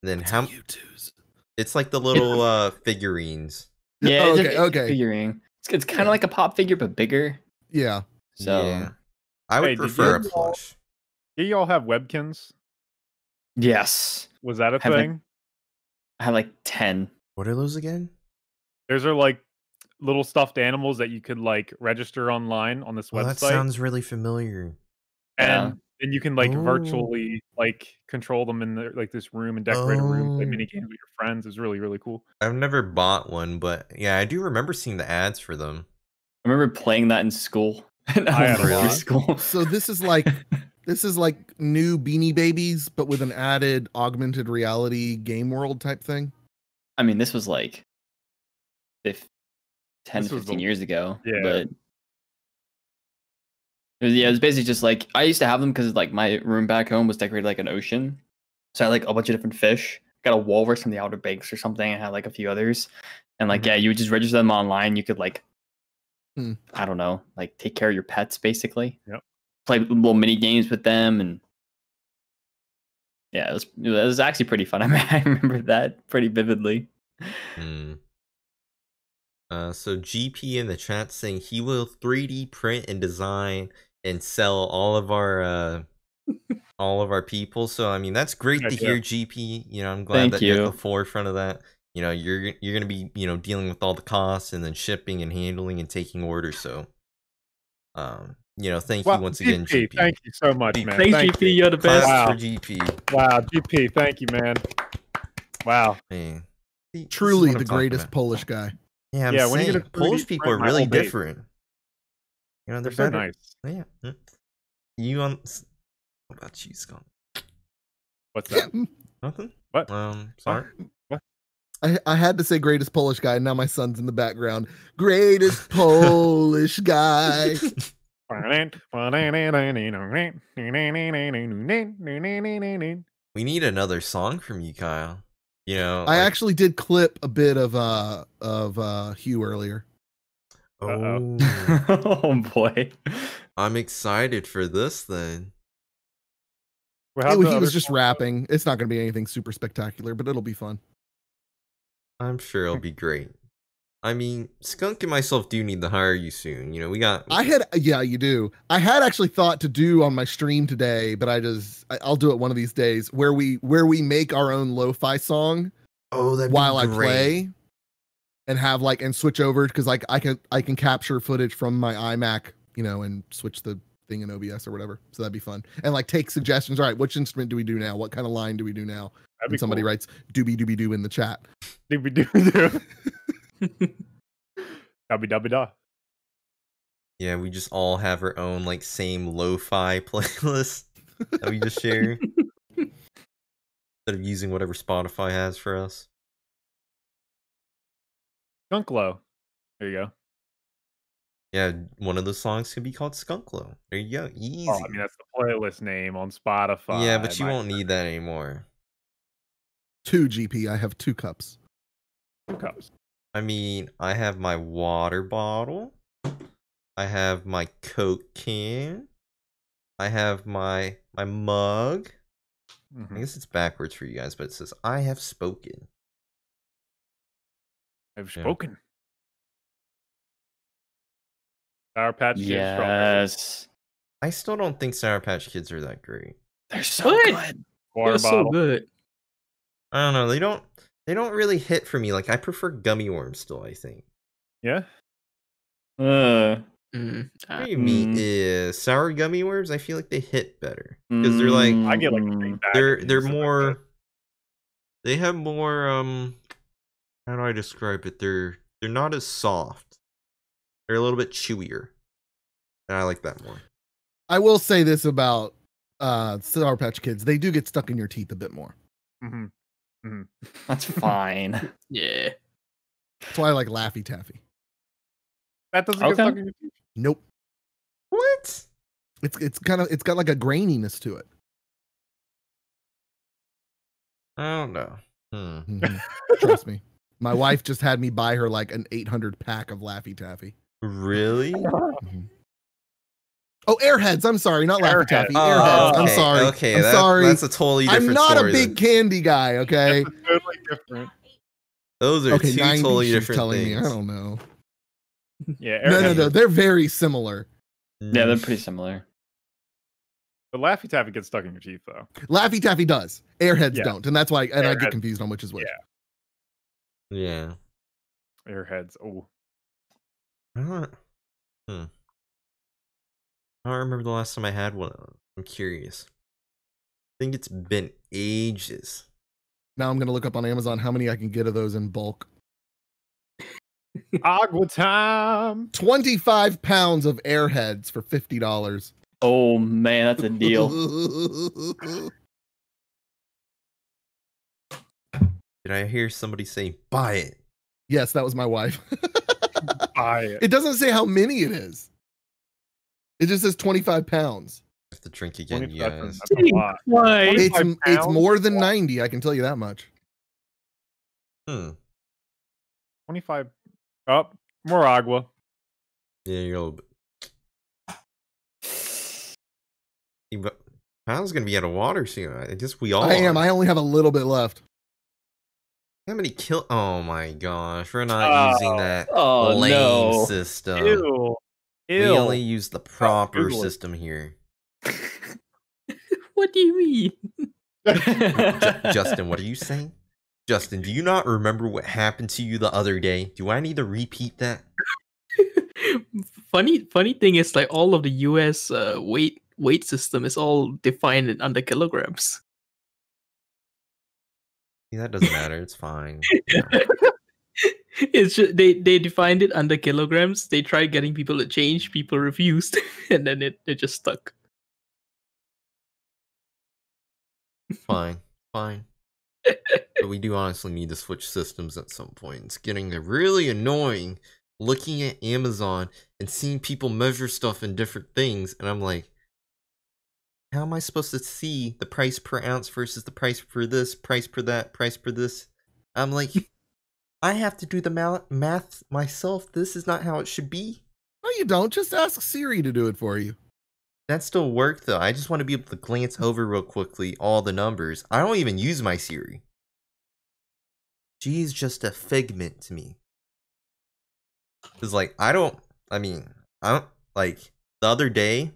And then how... U2s? It's like the little figurines. yeah, Oh, it's a okay. figurine. It's kind of like a pop figure but bigger. Yeah. So Yeah. I would Hey, did prefer a you- plush. Do y'all have webkins? yes, Was that a Have thing? I had like 10. What are those again? Those are like little stuffed animals that you could like register online on this Well, website. that sounds really familiar. And you can like Oh. virtually like control them in like this room and decorate a room, play mini games with your friends. It's really, really cool. I've never bought one, but yeah, I do remember seeing the ads for them. I remember playing that in school. In I had a elementary lot. school. So this is like new Beanie Babies, but with an added augmented reality game world type thing. I mean, this was like 10, This was 15 the- years ago. Yeah. But it was basically just like I used to have them because like my room back home was decorated like an ocean. So I had like a bunch of different fish. Got a walrus from the Outer Banks or something. I had like a few others. And like, yeah, you would just register them online. You could like, I don't know, like take care of your pets basically. Yep. Play little mini games with them. And yeah, it was actually pretty fun. I mean, I remember that pretty vividly. So GP in the chat saying he will 3D print and design and sell all of our people. So I mean that's great to hear, GP. You know, I'm glad that you're at the forefront of that. You know, you're gonna be dealing with all the costs and then shipping and handling and taking orders. So thank you once again, GP. Thank you so much, man. Thanks, GP. You're the best. Wow. For GP. Wow, GP. Thank you, man. Wow. Man. See, Truly this is what the I'm talking great about. Polish guy. Yeah, I'm Yeah, when you saying get a 3D Polish people are print, my really whole base. different. You know, They're so nice. Yeah. You on? What about you, Skunk? What's that? Nothing. What? Sorry. What? I had to say greatest Polish guy, and now my son's in the background. Greatest Polish guy. We need another song from you, Kyle. You know, I actually did clip a bit of Hugh earlier. Oh, Oh boy. I'm excited for this then. Well, He was just rapping. It's not going to be anything super spectacular, but it'll be fun. I'm sure it'll be great. I mean, Skunk and myself do need to hire you soon. You know, we got. Yeah, you do. I had actually thought to do on my stream today, but I'll do it one of these days where we make our own lo-fi song. Oh, that'd while be I great. play, and have and switch over because I can capture footage from my iMac, and switch the thing in OBS or whatever. So that'd be fun. And take suggestions. All right, which instrument do we do now? What kind of line do we do now? And somebody writes doobie doobie doo in the chat. Doobie doobie doo. Dubby dubby da. Yeah, we just all have our own like same lo-fi playlist that we just share instead of using whatever Spotify has for us. Skunklo. There you go. Yeah, one of the songs could be called Skunklo. There you go. Easy. Oh, I mean, that's the playlist name on Spotify. Yeah, but you won't need that anymore. 2 GP. I have 2 cups. 2 cups. I mean, I have my water bottle. I have my Coke can. I have my mug. I guess it's backwards for you guys, but it says, I have spoken. I've spoken. Sour Patch Kids. Yes. I still don't think Sour Patch Kids are that great. They're so good. Water bottle. So good. I don't know. They don't really hit for me. Like, I prefer gummy worms still, I think. Yeah. Mm. What do you mean? Sour gummy worms? I feel like they hit better because they're like I get like a big bag they're of these, more. like They have more. How do I describe it? They're not as soft. They're a little bit chewier, and I like that more. I will say this about Sour Patch Kids: they do get stuck in your teeth a bit more. That's fine. Yeah. That's why I like Laffy Taffy. That doesn't get stuck in your teeth. Nope. What? It's got like a graininess to it. I don't know. Mm-hmm. Trust me. My wife just had me buy her like an 800 pack of Laffy Taffy. Really? Mm-hmm. Oh, Airheads. I'm sorry, not Laffy Taffy. Oh, Airheads. okay, I'm sorry. Okay, I'm sorry. That's a totally different I'm not story, a big candy guy. Okay. That's totally different. Those are two 90s totally she's different telling things. me. I don't know. Yeah. No. They're very similar. Yeah, they're pretty similar. The Laffy Taffy gets stuck in your teeth, though. Laffy Taffy does. Airheads Yeah. don't, and that's why. And I Airheads. get confused on which is which. Yeah. Airheads. Oh. I don't remember the last time I had one. I'm curious. I think it's been ages. Now I'm gonna look up on Amazon how many I can get of those in bulk. Agua time. 25 pounds of Airheads for $50. Oh man, that's a deal. Did I hear somebody say buy it? Yes, that was my wife. Buy it. It doesn't say how many it is. It just says 25 pounds. I have to drink again, you guys. That's a lot. Why? 25 It's pounds? more than 90, I can tell you that much. 25. Oh, more agua. Yeah, you're a little bit. Kyle's gonna be out of water soon. I guess we all I am. are. I only have a little bit left. How many kill? Oh my gosh, we're not using that lane no. system. Ew. We only use the proper Google it. system here. What do you mean? Justin, what are you saying? Justin, do you not remember what happened to you the other day? Do I need to repeat that? funny thing is, like, all of the US weight system is all defined in under kilograms. Yeah, that doesn't matter. It's fine. Yeah. It's just, they defined it under kilograms. They tried getting people to change. People refused, and then it just stuck. Fine. But we do honestly need to switch systems at some point. It's getting really annoying looking at Amazon and seeing people measure stuff in different things, and I'm like, how am I supposed to see the price per ounce versus the price for this, price per that, price per this? I'm like, I have to do the math myself. This is not how it should be. No, you don't. Just ask Siri to do it for you. That still work though. I just want to be able to glance over real quickly all the numbers. I don't even use my Siri. She's just a figment to me. Cause like the other day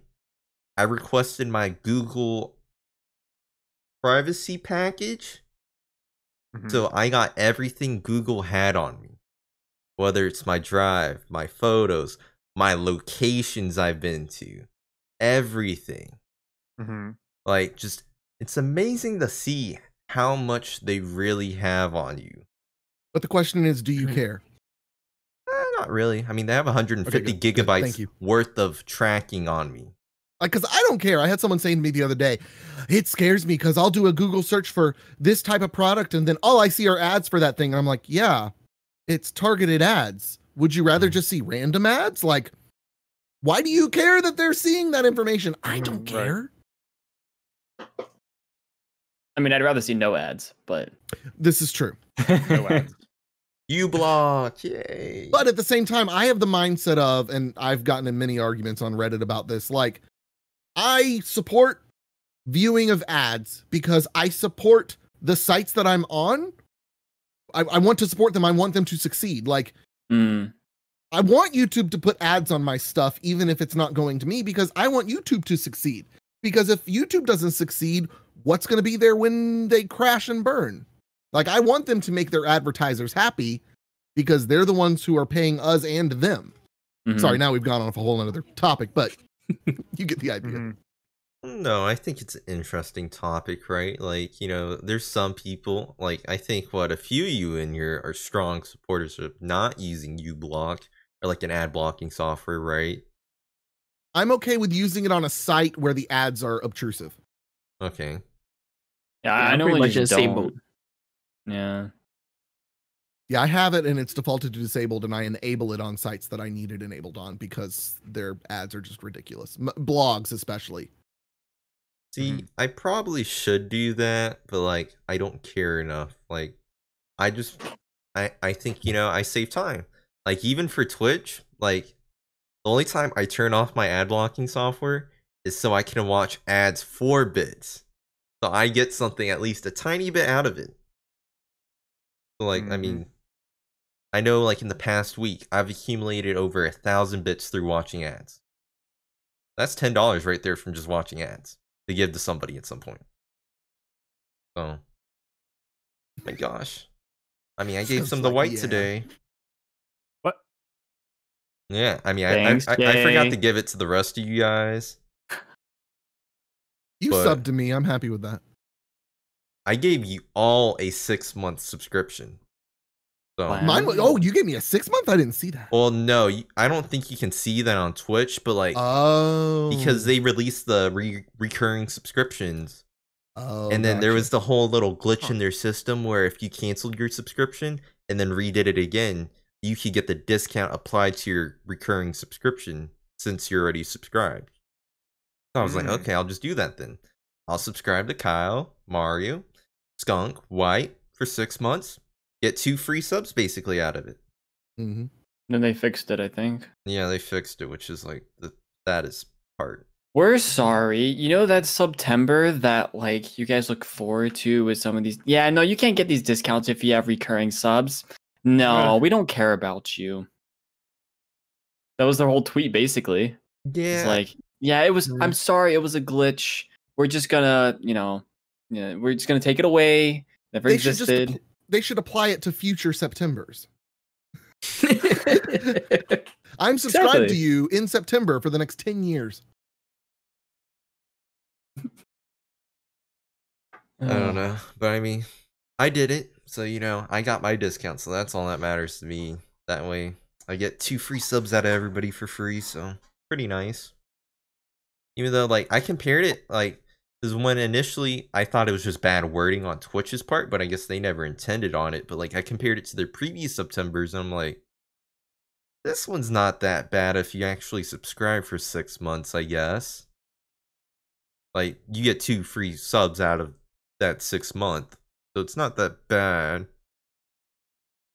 I requested my Google privacy package. So I got everything Google had on me. Whether it's my drive, my photos, my locations I've been to. Everything. Like, just, it's amazing to see how much they really have on you. But the question is, do you care? Not really. I mean, they have 150 gigabytes worth of tracking on me. Like, because I don't care. I had someone saying to me the other day, it scares me because I'll do a Google search for this type of product and then all I see are ads for that thing. And I'm like, yeah, it's targeted ads. Would you rather just see random ads? Like, why do you care that they're seeing that information? I don't care. I mean, I'd rather see no ads, but this is true. No ads. uBlock, yay. But at the same time, I have the mindset of, and I've gotten in many arguments on Reddit about this, like, I support viewing of ads because I support the sites that I'm on. I want to support them. I want them to succeed. Like, I want YouTube to put ads on my stuff, even if it's not going to me, because I want YouTube to succeed. Because if YouTube doesn't succeed, what's going to be there when they crash and burn? Like, I want them to make their advertisers happy because they're the ones who are paying us and them. Sorry, now we've gone off a whole other topic, but you get the idea. No, I think it's an interesting topic, right? Like, you know, there's some people, like, I think a few of you in here are strong supporters of not using uBlock or like an ad blocking software, right? I'm okay with using it on a site where the ads are obtrusive. Okay. Yeah, I normally just disabled. Yeah. Yeah, I have it and it's defaulted to disabled, and I enable it on sites that I need it enabled on because their ads are just ridiculous. Blogs especially. See, I probably should do that, but like, I don't care enough. Like, I think, you know, I save time. Like, even for Twitch, like, the only time I turn off my ad blocking software is so I can watch ads for bits. So I get something, at least a tiny bit out of it. So like, I mean, I know like in the past week, I've accumulated over 1,000 bits through watching ads. That's $10 right there from just watching ads to give to somebody at some point. So, my gosh. I mean, I gave some to White today. What? Yeah, I mean, Thanks, I forgot to give it to the rest of you guys. You subbed to me. I'm happy with that. I gave you all a 6-month subscription. So mine was, oh, you gave me a 6-month? I didn't see that. Well, no, I don't think you can see that on Twitch, but like, because they released the recurring subscriptions. And then there was the whole little glitch in their system where if you canceled your subscription and then redid it again, you could get the discount applied to your recurring subscription since you're already subscribed. So I was like, okay, I'll just do that then. I'll subscribe to Kyle, Mario, Skunk, White for 6 months. Get 2 free subs basically out of it. Then they fixed it, I think. Yeah, they fixed it, which is like the saddest part. We're sorry. You know that September that like you guys look forward to with some of these. Yeah, no, you can't get these discounts if you have recurring subs. No, we don't care about you. That was their whole tweet basically. Yeah. It's like, yeah, it was. I'm sorry, it was a glitch. We're just gonna, you know, we're just gonna take it away. Never existed. They should apply it to future Septembers. I'm subscribed to you in September for the next 10 years. I don't know, but I mean, I did it, so you know, I got my discount, so that's all that matters to me. That way, I get 2 free subs out of everybody for free, so pretty nice. Even though, like, I compared it, like, because when initially I thought it was just bad wording on Twitch's part, but I guess they never intended on it. But like, I compared it to their previous Septembers, and I'm like, this one's not that bad if you actually subscribe for 6 months, I guess. Like, you get 2 free subs out of that 6 month, so it's not that bad.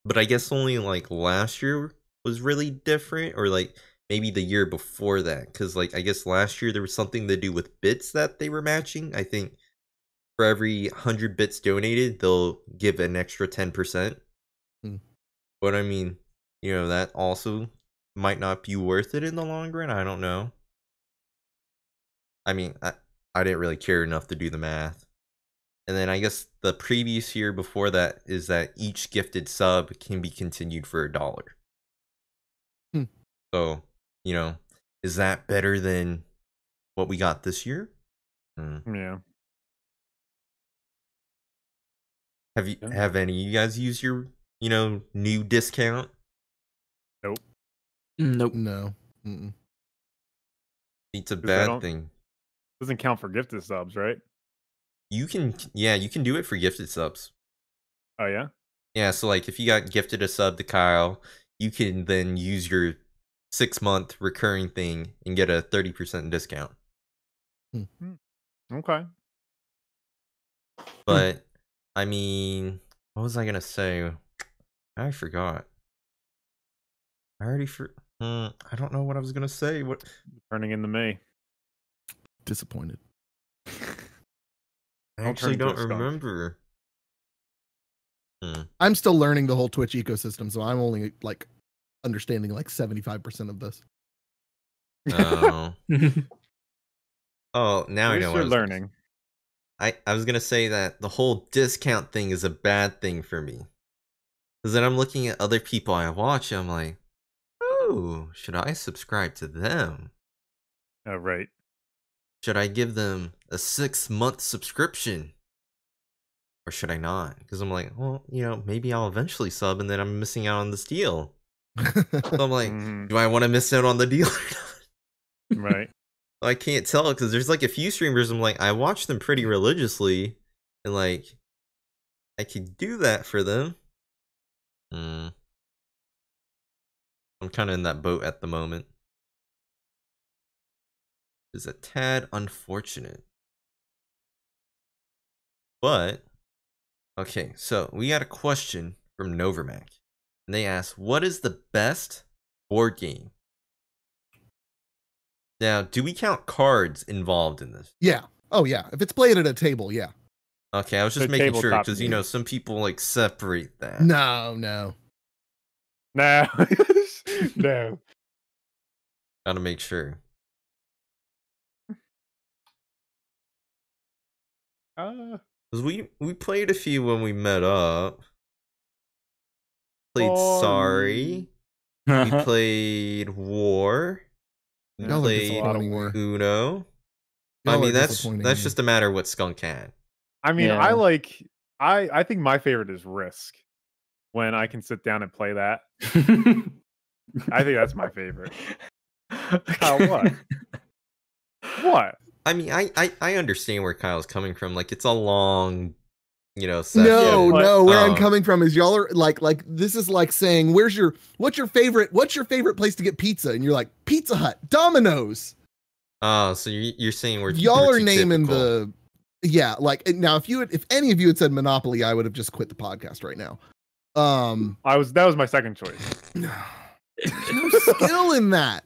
But I guess only like last year was really different, or like maybe the year before that, because like I guess last year there was something to do with bits that they were matching. I think for every 100 bits donated, they'll give an extra 10%. But I mean, you know, that also might not be worth it in the long run. I don't know. I mean, I didn't really care enough to do the math. And then I guess the previous year before that is that each gifted sub can be continued for $1. So, you know, is that better than what we got this year? Yeah. Have any of you guys used your, you know, new discount? Nope. Nope. No. Mm-mm. It's a bad thing. Doesn't count for gifted subs, right? You can do it for gifted subs. Oh yeah? Yeah, so like if you got gifted a sub to Kyle, you can then use your 6-month recurring thing and get a 30% discount. Okay. But I mean, what was I gonna say? I forgot. I already I don't know what I was gonna say. What? Turning into me. Disappointed. I actually don't remember. I'm still learning the whole Twitch ecosystem, so I'm only like understanding like 75% of this. Oh. Oh, now I know what you're learning. I was gonna say that the whole discount thing is a bad thing for me. Because then I'm looking at other people I watch, and I'm like, oh, should I subscribe to them? Oh, right. Should I give them a 6-month subscription? Or should I not? Because I'm like, well, you know, maybe I'll eventually sub and then I'm missing out on this deal. So I'm like, do I want to miss out on the deal or not? Right. I can't tell because there's like a few streamers I'm like, I watch them pretty religiously and like, I could do that for them. I'm kind of in that boat at the moment. It's a tad unfortunate. But, okay, so we got a question from Novermac. And they ask, what is the best board game? Now, do we count cards involved in this? Yeah. Oh, yeah. If it's played at a table, yeah. Okay, I was just making sure because, you know, some people like separate that. No. No. Gotta make sure. Because we played a few when we met up. Played Sorry. We played War. We played Uno. I mean, that's just a matter of what Skunk had. I mean, yeah. I think my favorite is Risk. When I can sit down and play that. I think that's my favorite. What? What? I mean, I understand where Kyle's coming from. Like, it's a long, you know, session. No, where I'm coming from is y'all are like this is like saying, what's your favorite place to get pizza? And you're like, Pizza Hut, Domino's. Oh, so you're saying y'all are naming typical. Like now if any of you had said Monopoly, I would have just quit the podcast right now. That was my second choice. There's no skill in that.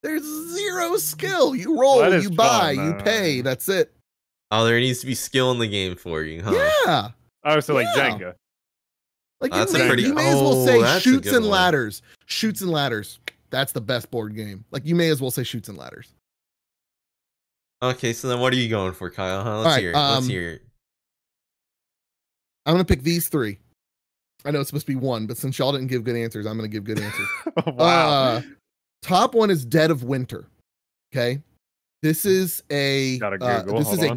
There's zero skill. You roll, you buy, you pay. That's it. Oh, there needs to be skill in the game for you, huh? Yeah. Oh, so like Jenga. Like you may as well say Shoots and Ladders. Shoots and Ladders. That's the best board game. Like you may as well say Shoots and Ladders. Okay, so then what are you going for, Kyle? Huh? Let's hear it. Let's hear it. I'm gonna pick these three. I know it's supposed to be one, but since y'all didn't give good answers, I'm gonna give good answers. Wow. Top one is Dead of Winter. Okay. This is a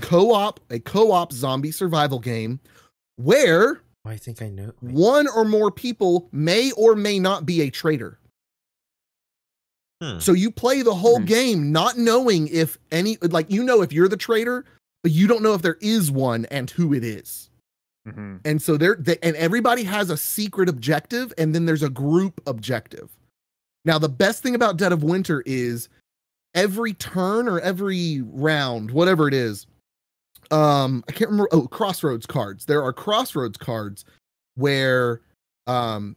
co-op zombie survival game where I think I know one or more people may or may not be a traitor. So you play the whole game not knowing if any, like, you know if you're the traitor, but you don't know if there is one and who it is. And so and everybody has a secret objective, and then there's a group objective. Now, the best thing about Dead of Winter is every turn or every round, whatever it is, I can't remember. Oh, crossroads cards. There are crossroads cards where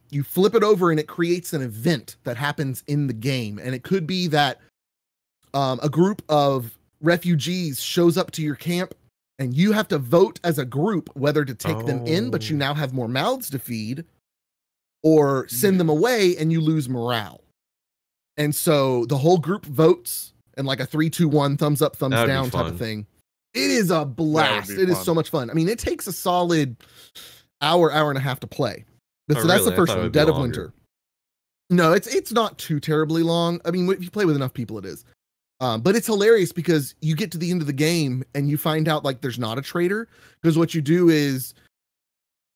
you flip it over and it creates an event that happens in the game. And it could be that a group of refugees shows up to your camp and you have to vote as a group whether to take them in, but you now have more mouths to feed, or send them away and you lose morale. And so the whole group votes and like a 3-2-1 thumbs up, thumbs down type of thing. It is a blast. It is so much fun. I mean, it takes a solid hour and a half to play. But so that's the first one, Dead of Winter. No, it's not too terribly long. I mean, if you play with enough people, it is. But it's hilarious because you get to the end of the game and you find out like there's not a traitor, because what you do is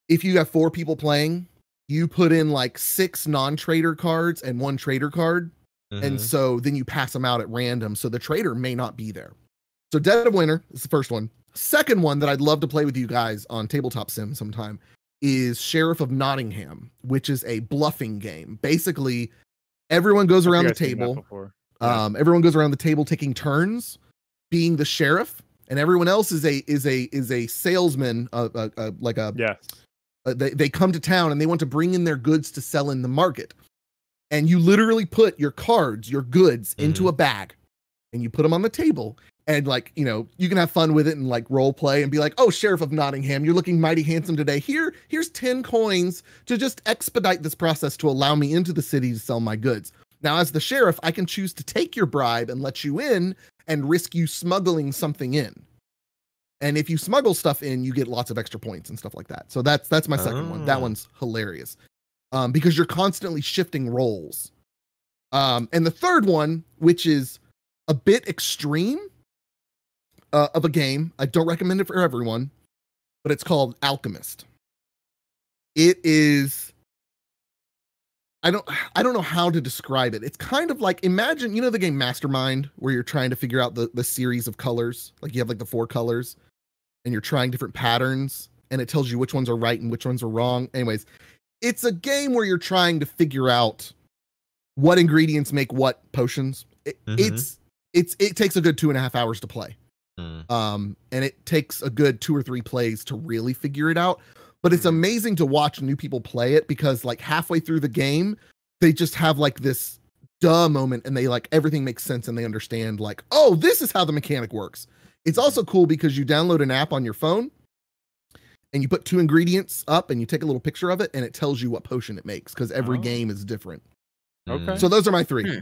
if you have 4 people playing, you put in like 6 non-traitor cards and 1 traitor card. And so then you pass them out at random. So the trader may not be there. So Dead of Winter is the first one. Second one that I'd love to play with you guys on Tabletop Sim sometime is Sheriff of Nottingham, which is a bluffing game. Basically, everyone goes around the table. Everyone goes around the table taking turns being the sheriff, and everyone else is a salesman. They come to town and they want to bring in their goods to sell in the market. And you literally put your cards, your goods into a bag, and you put them on the table. And like, you know, you can have fun with it and like role play and be like, oh, Sheriff of Nottingham, you're looking mighty handsome today. Here's 10 coins to just expedite this process to allow me into the city to sell my goods. Now, as the sheriff, I can choose to take your bribe and let you in and risk you smuggling something in. And if you smuggle stuff in, you get lots of extra points and stuff like that. So that's my second one. That one's hilarious. Because you're constantly shifting roles. And the third one, which is a bit extreme of a game, I don't recommend it for everyone, but it's called Alchemist. It is, I don't know how to describe it. It's kind of like, imagine, you know, the game Mastermind, where you're trying to figure out the series of colors. Like you have like the 4 colors and you're trying different patterns and it tells you which ones are right and which ones are wrong. Anyways, it's a game where you're trying to figure out what ingredients make what potions. It takes a good 2.5 hours to play. And it takes a good 2 or 3 plays to really figure it out. But it's amazing to watch new people play it, because like halfway through the game, they just have like this duh moment and they like everything makes sense and they understand like, oh, this is how the mechanic works. It's also cool because you download an app on your phone and you put 2 ingredients up and you take a little picture of it and it tells you what potion it makes, because every game is different. Okay. So those are my 3.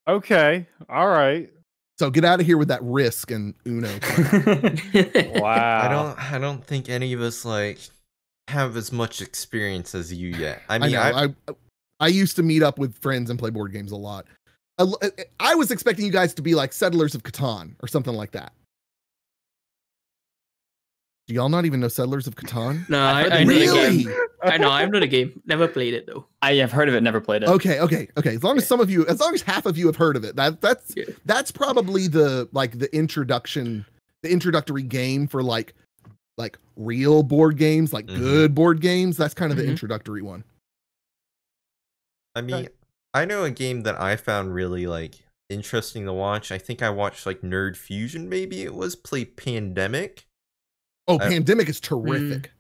Okay. All right. So get out of here with that Risk and Uno. Wow. I don't think any of us like have as much experience as you yet. I mean, I used to meet up with friends and play board games a lot. I was expecting you guys to be like Settlers of Catan or something like that. Do y'all not even know Settlers of Catan? No, I know the game. I know the game. Never played it though. I have heard of it, never played it. Okay. As long as half of you have heard of it, that's probably the introductory game for like real board games, like good board games. That's kind of the introductory one. I mean, I know a game that I found really like interesting to watch. I think I watched like Nerd Fusion, maybe it was, play Pandemic. Oh, Pandemic is terrific.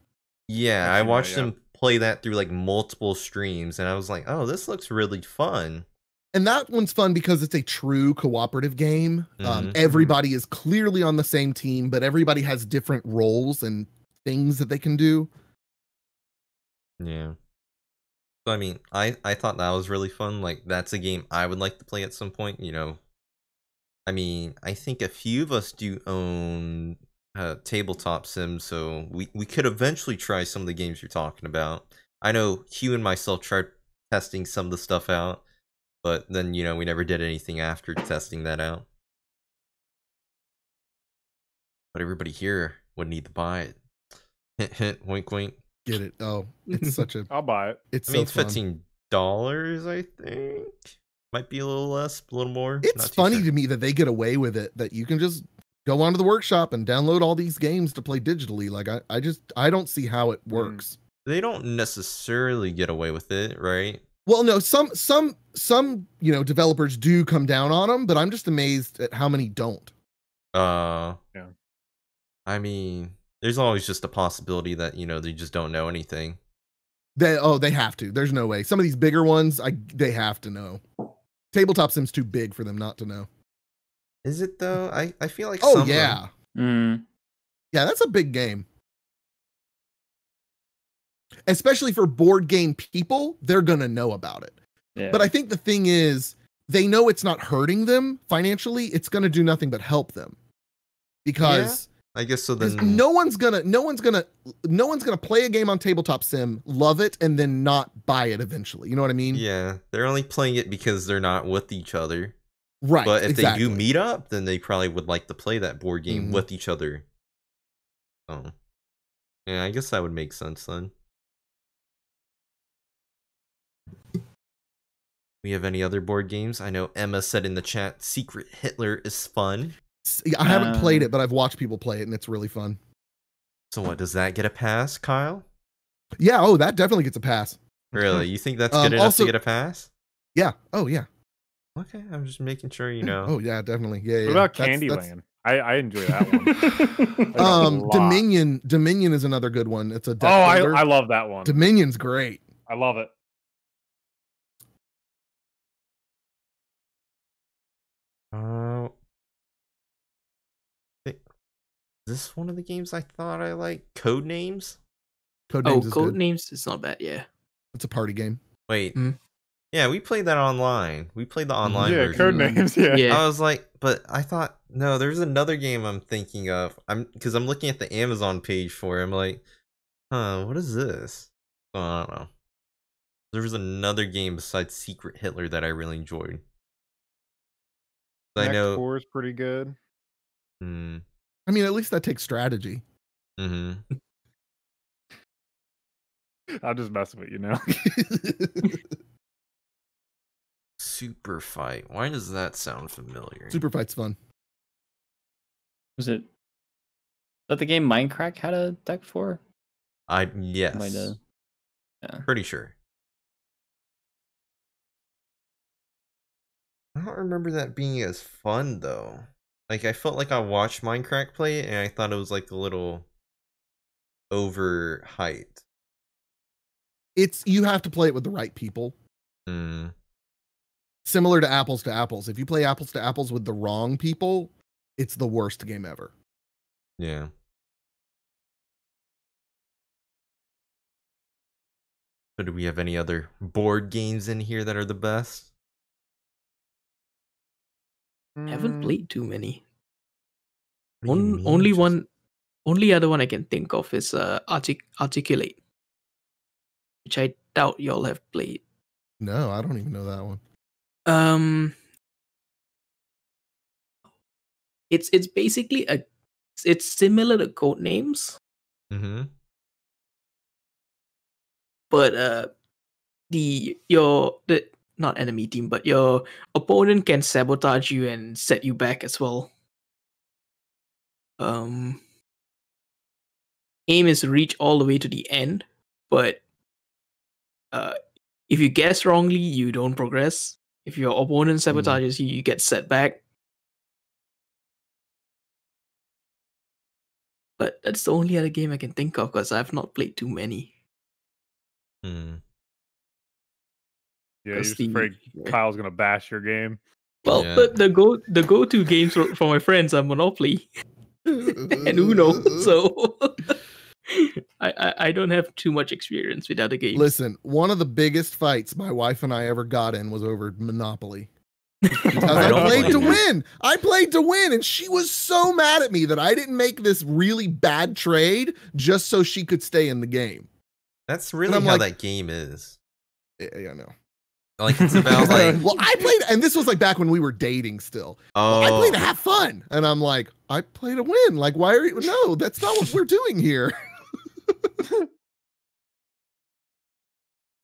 Yeah, I watched them play that through like multiple streams, and I was like, oh, this looks really fun. And that one's fun because it's a true cooperative game. Everybody is clearly on the same team, but everybody has different roles and things that they can do. Yeah. So, I mean, I thought that was really fun. Like, that's a game I would like to play at some point, you know. I mean, I think a few of us do own tabletop sim, so we could eventually try some of the games you're talking about. I know Hugh and myself tried testing some of the stuff out, but then, you know, we never did anything after testing that out. But everybody here would need to buy it. Hint, hint, wink, wink. Get it? Oh, it's such a. I'll buy it. It's it's fun. $15, I think. Might be a little less, a little more. It's funny to me that they get away with it, that you can just go onto the workshop and download all these games to play digitally. Like I don't see how it works. They don't necessarily get away with it, right? Well, no, some you know, developers do come down on them, but I'm just amazed at how many don't. Yeah. I mean, there's always just a possibility that, you know, they just don't know anything. They have to. There's no way. Some of these bigger ones, they have to know. Tabletop Sim's too big for them not to know. Is it though? I feel like yeah. Yeah, that's a big game. Especially for board game people, they're gonna know about it. Yeah. But I think the thing is, they know it's not hurting them financially. It's gonna do nothing but help them. Because I guess so. Then no one's gonna play a game on Tabletop Sim, love it, and then not buy it eventually. You know what I mean? Yeah, they're only playing it because they're not with each other. Right. But if they do meet up, then they probably would like to play that board game with each other. Oh. Yeah, I guess that would make sense then. we have any other board games? I know Emma said in the chat, Secret Hitler is fun. I haven't played it, but I've watched people play it, and it's really fun. So what, does that get a pass, Kyle? Yeah, oh, that definitely gets a pass. Really? You think that's good enough to get a pass? Yeah. Oh, yeah. Okay, I'm just making sure you know. Oh, yeah, definitely. Yeah. What about Candyland? I enjoy that one. Dominion is another good one. It's a deck I love that one. Dominion's great. I love it. Is this one of the games I thought I liked? Codenames? Codenames is not bad, yeah. It's a party game. Wait. Yeah, we played that online. We played the online version. Codenames, yeah. I was like, but I thought, no, there's another game I'm thinking of. Because I'm looking at the Amazon page for it. I'm like, what is this? Oh, I don't know. There was another game besides Secret Hitler that I really enjoyed. I know 4 is pretty good. I mean, at least that takes strategy. I'm just messing with you now. Super Fight. Why does that sound familiar? Super Fight's fun. Was it that the game Minecraft had a deck for? Yes. Yeah. Pretty sure. I don't remember that being as fun though. Like I felt like I watched Minecraft play it and I thought it was like a little overhyped. You have to play it with the right people. Similar to Apples to Apples. If you play Apples to Apples with the wrong people, it's the worst game ever. Yeah. So do we have any other board games in here that are the best? I haven't played too many. Only other one I can think of is Articulate, which I doubt y'all have played. No, I don't even know that one. It's basically it's similar to Codenames. But not enemy team, but your opponent can sabotage you and set you back as well. Aim is to reach all the way to the end, but if you guess wrongly, you don't progress. If your opponent sabotages you, you get set back. But that's the only other game I can think of because I've not played too many. Yeah, you're afraid Kyle's gonna bash your game. Well, but the go-to games for my friends are Monopoly and Uno, so I don't have too much experience with other games. Listen, one of the biggest fights my wife and I ever got in was over Monopoly. I played to win. I played to win, and she was so mad at me that I didn't make this really bad trade just so she could stay in the game. That's really how that game is. Yeah, I know. Like it's about like well, I played, and this was like back when we were dating still. I played to have fun, and I'm like, I play to win. Like, why are you? No, that's not what we're doing here.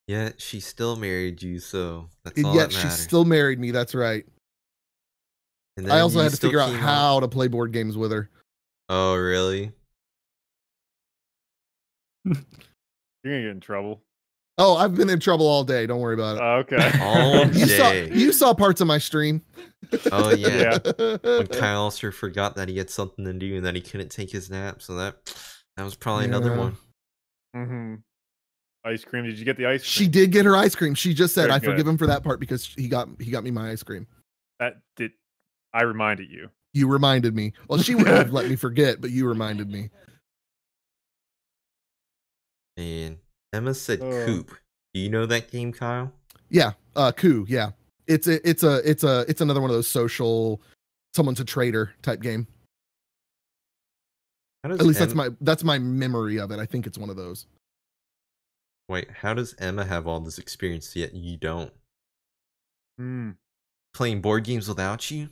Yeah, she still married you, so that's all that matters. She still married me. That's right. And I also had to figure out how to play board games with her. Oh, really? You're gonna get in trouble. Oh, I've been in trouble all day. Don't worry about it. Okay. All day. You saw parts of my stream. Oh yeah. When Kyle sure forgot that he had something to do and that he couldn't take his nap, so that was probably another one. Ice cream. Did you get the ice cream? She did get her ice cream. She just said, "I forgive him for that part because he got me my ice cream." I reminded you. You reminded me. Well, she would have let me forget, but you reminded me. And Emma said Coop. Do you know that game, Kyle? Yeah, Coup. Yeah, it's another one of those social, someone's a traitor type game. At least that's my memory of it. I think it's one of those. Wait, how does Emma have all this experience yet you don't? Playing board games without you?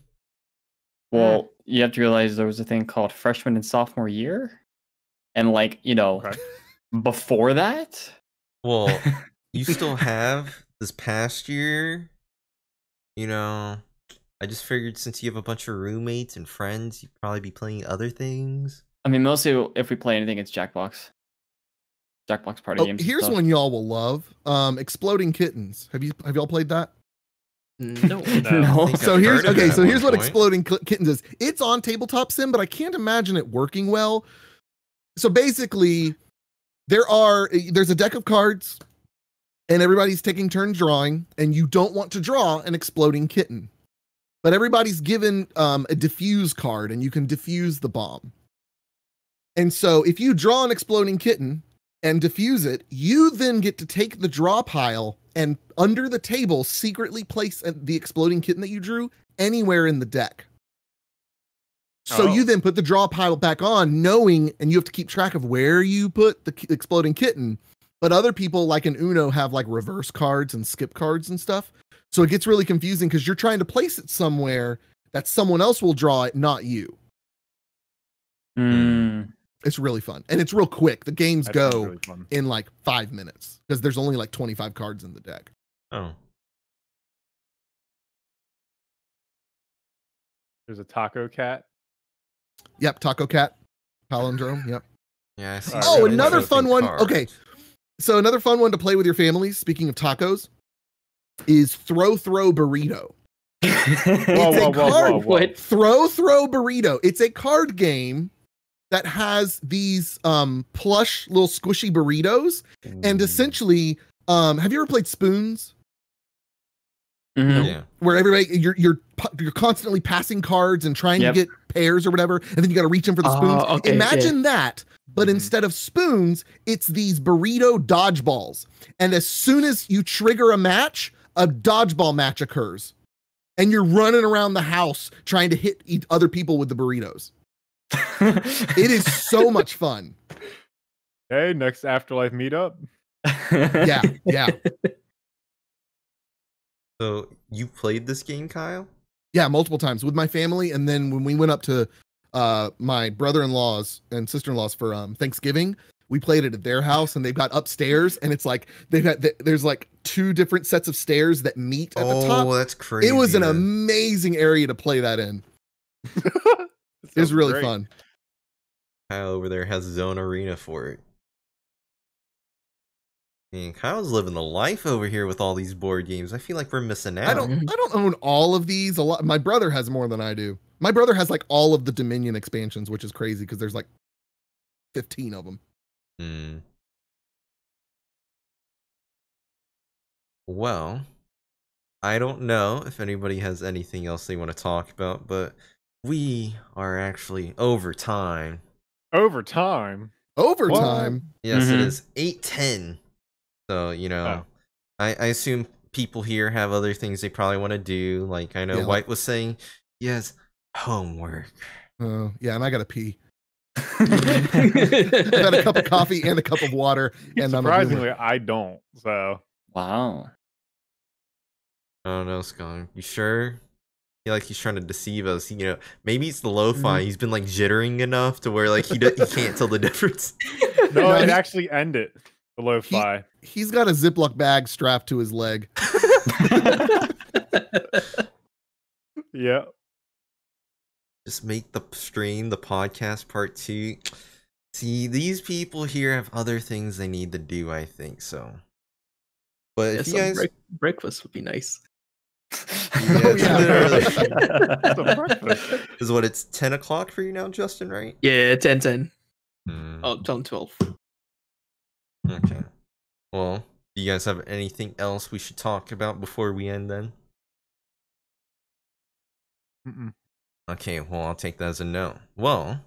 Well, you have to realize there was a thing called freshman and sophomore year, and before that. Well, you still have this past year you know, I just figured since you have a bunch of roommates and friends, you'd probably be playing other things. I mean, mostly if we play anything, it's Jackbox. Jackbox party games. Here's one y'all will love. Exploding Kittens. Have y'all played that? No. So here's what Exploding Kittens is. It's on Tabletop Sim, but I can't imagine it working well. So basically, there's a deck of cards, and everybody's taking turns drawing, and you don't want to draw an exploding kitten, but everybody's given a diffuse card, and you can diffuse the bomb. And so if you draw an exploding kitten and diffuse it, you then get to take the draw pile and under the table secretly place the exploding kitten that you drew anywhere in the deck. So you then put the draw pile back on, knowing, and you have to keep track of where you put the exploding kitten. But other people, like in Uno, have like reverse cards and skip cards and stuff. So it gets really confusing because you're trying to place it somewhere that someone else will draw it, not you. It's really fun. And it's real quick. The games go really in like 5 minutes because there's only like 25 cards in the deck. Oh. There's a Taco Cat. Yep, Taco Cat. Palindrome. Yep. Yeah. I see. Oh, another fun one. Okay. So another fun one to play with your families, speaking of tacos, is Throw Burrito. Whoa. Throw Burrito. It's a card game that has these plush little squishy burritos. And essentially, have you ever played Spoons? Yeah. Where everybody you're constantly passing cards and trying to get pairs or whatever, and then you got to reach in for the spoons. Okay, Imagine that, but instead of spoons, it's these burrito dodgeballs. And as soon as you trigger a match, a dodgeball match occurs, and you're running around the house trying to hit other people with the burritos. It is so much fun. Hey, next AfterLife meetup. Yeah. So you played this game, Kyle? Yeah, multiple times with my family, and then when we went up to my brother-in-law's and sister-in-law's for Thanksgiving, we played it at their house, and they've got upstairs, and it's like there's like 2 different sets of stairs that meet at the top. Oh, that's crazy. It was an amazing area to play that in. It was really fun. Kyle over there has his own arena for it. Man, Kyle's living the life over here with all these board games. I feel like we're missing out. I don't own all of these. A lot. My brother has more than I do. My brother has like all of the Dominion expansions, which is crazy because there's like 15 of them. Well, I don't know if anybody has anything else they want to talk about, but we are actually over time. Overtime? Yes, it is 8:10. So, you know, I assume people here have other things they probably want to do. Like, I know White was saying, yes, homework. Yeah, and I got to pee. I've got a cup of coffee and a cup of water. And surprisingly, I don't. So, wow. I don't know, Skunk. You sure? I feel like he's trying to deceive us. You know, maybe it's the lo-fi. He's been like jittering enough to where like he can't tell the difference. No, it actually ended. The lo-fi. He's got a Ziploc bag strapped to his leg. Yeah. Just make the stream, the podcast part 2. See, these people here have other things they need to do, I think so. But if you guys breakfast would be nice. Literally. Is what, it's 10 o'clock for you now, Justin, right? Yeah, 10. Oh, 12. Okay. Well, do you guys have anything else we should talk about before we end then? Okay, well, I'll take that as a no. Well,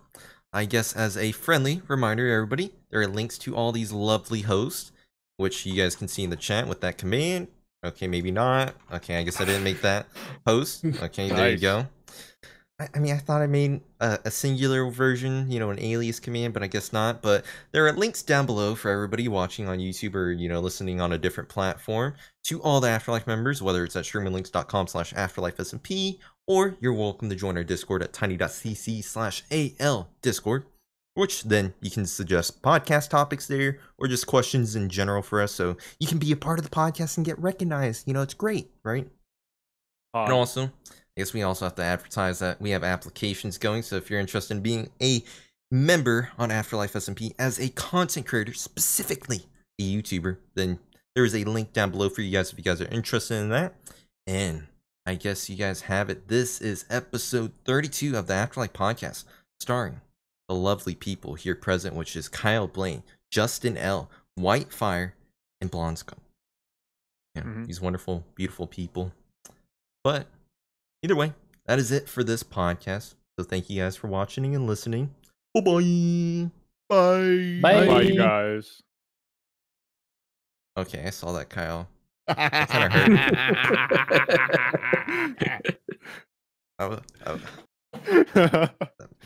I guess as a friendly reminder to everybody, there are links to all these lovely hosts, which you guys can see in the chat with that command. Okay, maybe not. Okay, I guess I didn't make that post. Okay, there you go. I mean, I thought I made a singular version, you know, an alias command, but I guess not. But there are links down below for everybody watching on YouTube or, you know, listening on a different platform to all the AfterLife members, whether it's at streaminglinks.com/AfterLife SMP, or you're welcome to join our Discord at tiny.cc/AL Discord, which then you can suggest podcast topics there or just questions in general for us. So you can be a part of the podcast and get recognized. You know, it's great, right? And also, I guess we also have to advertise that we have applications going. So if you're interested in being a member on AfterLife SMP as a content creator, specifically a YouTuber, then there is a link down below for you guys if you guys are interested in that. And I guess you guys have it. This is episode 32 of the AfterLife Podcast, starring the lovely people here present, which is Kyle Blane, JustinL, WhiteFyr, and Blondskunk. Yeah, these wonderful, beautiful people. But either way, that is it for this podcast. So thank you guys for watching and listening. Bye-bye. Bye. Bye, you guys. Okay, I saw that, Kyle. That kind of hurt.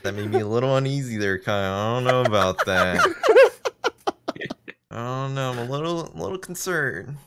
That made me a little uneasy there, Kyle. I don't know about that. I don't know. I'm a little concerned.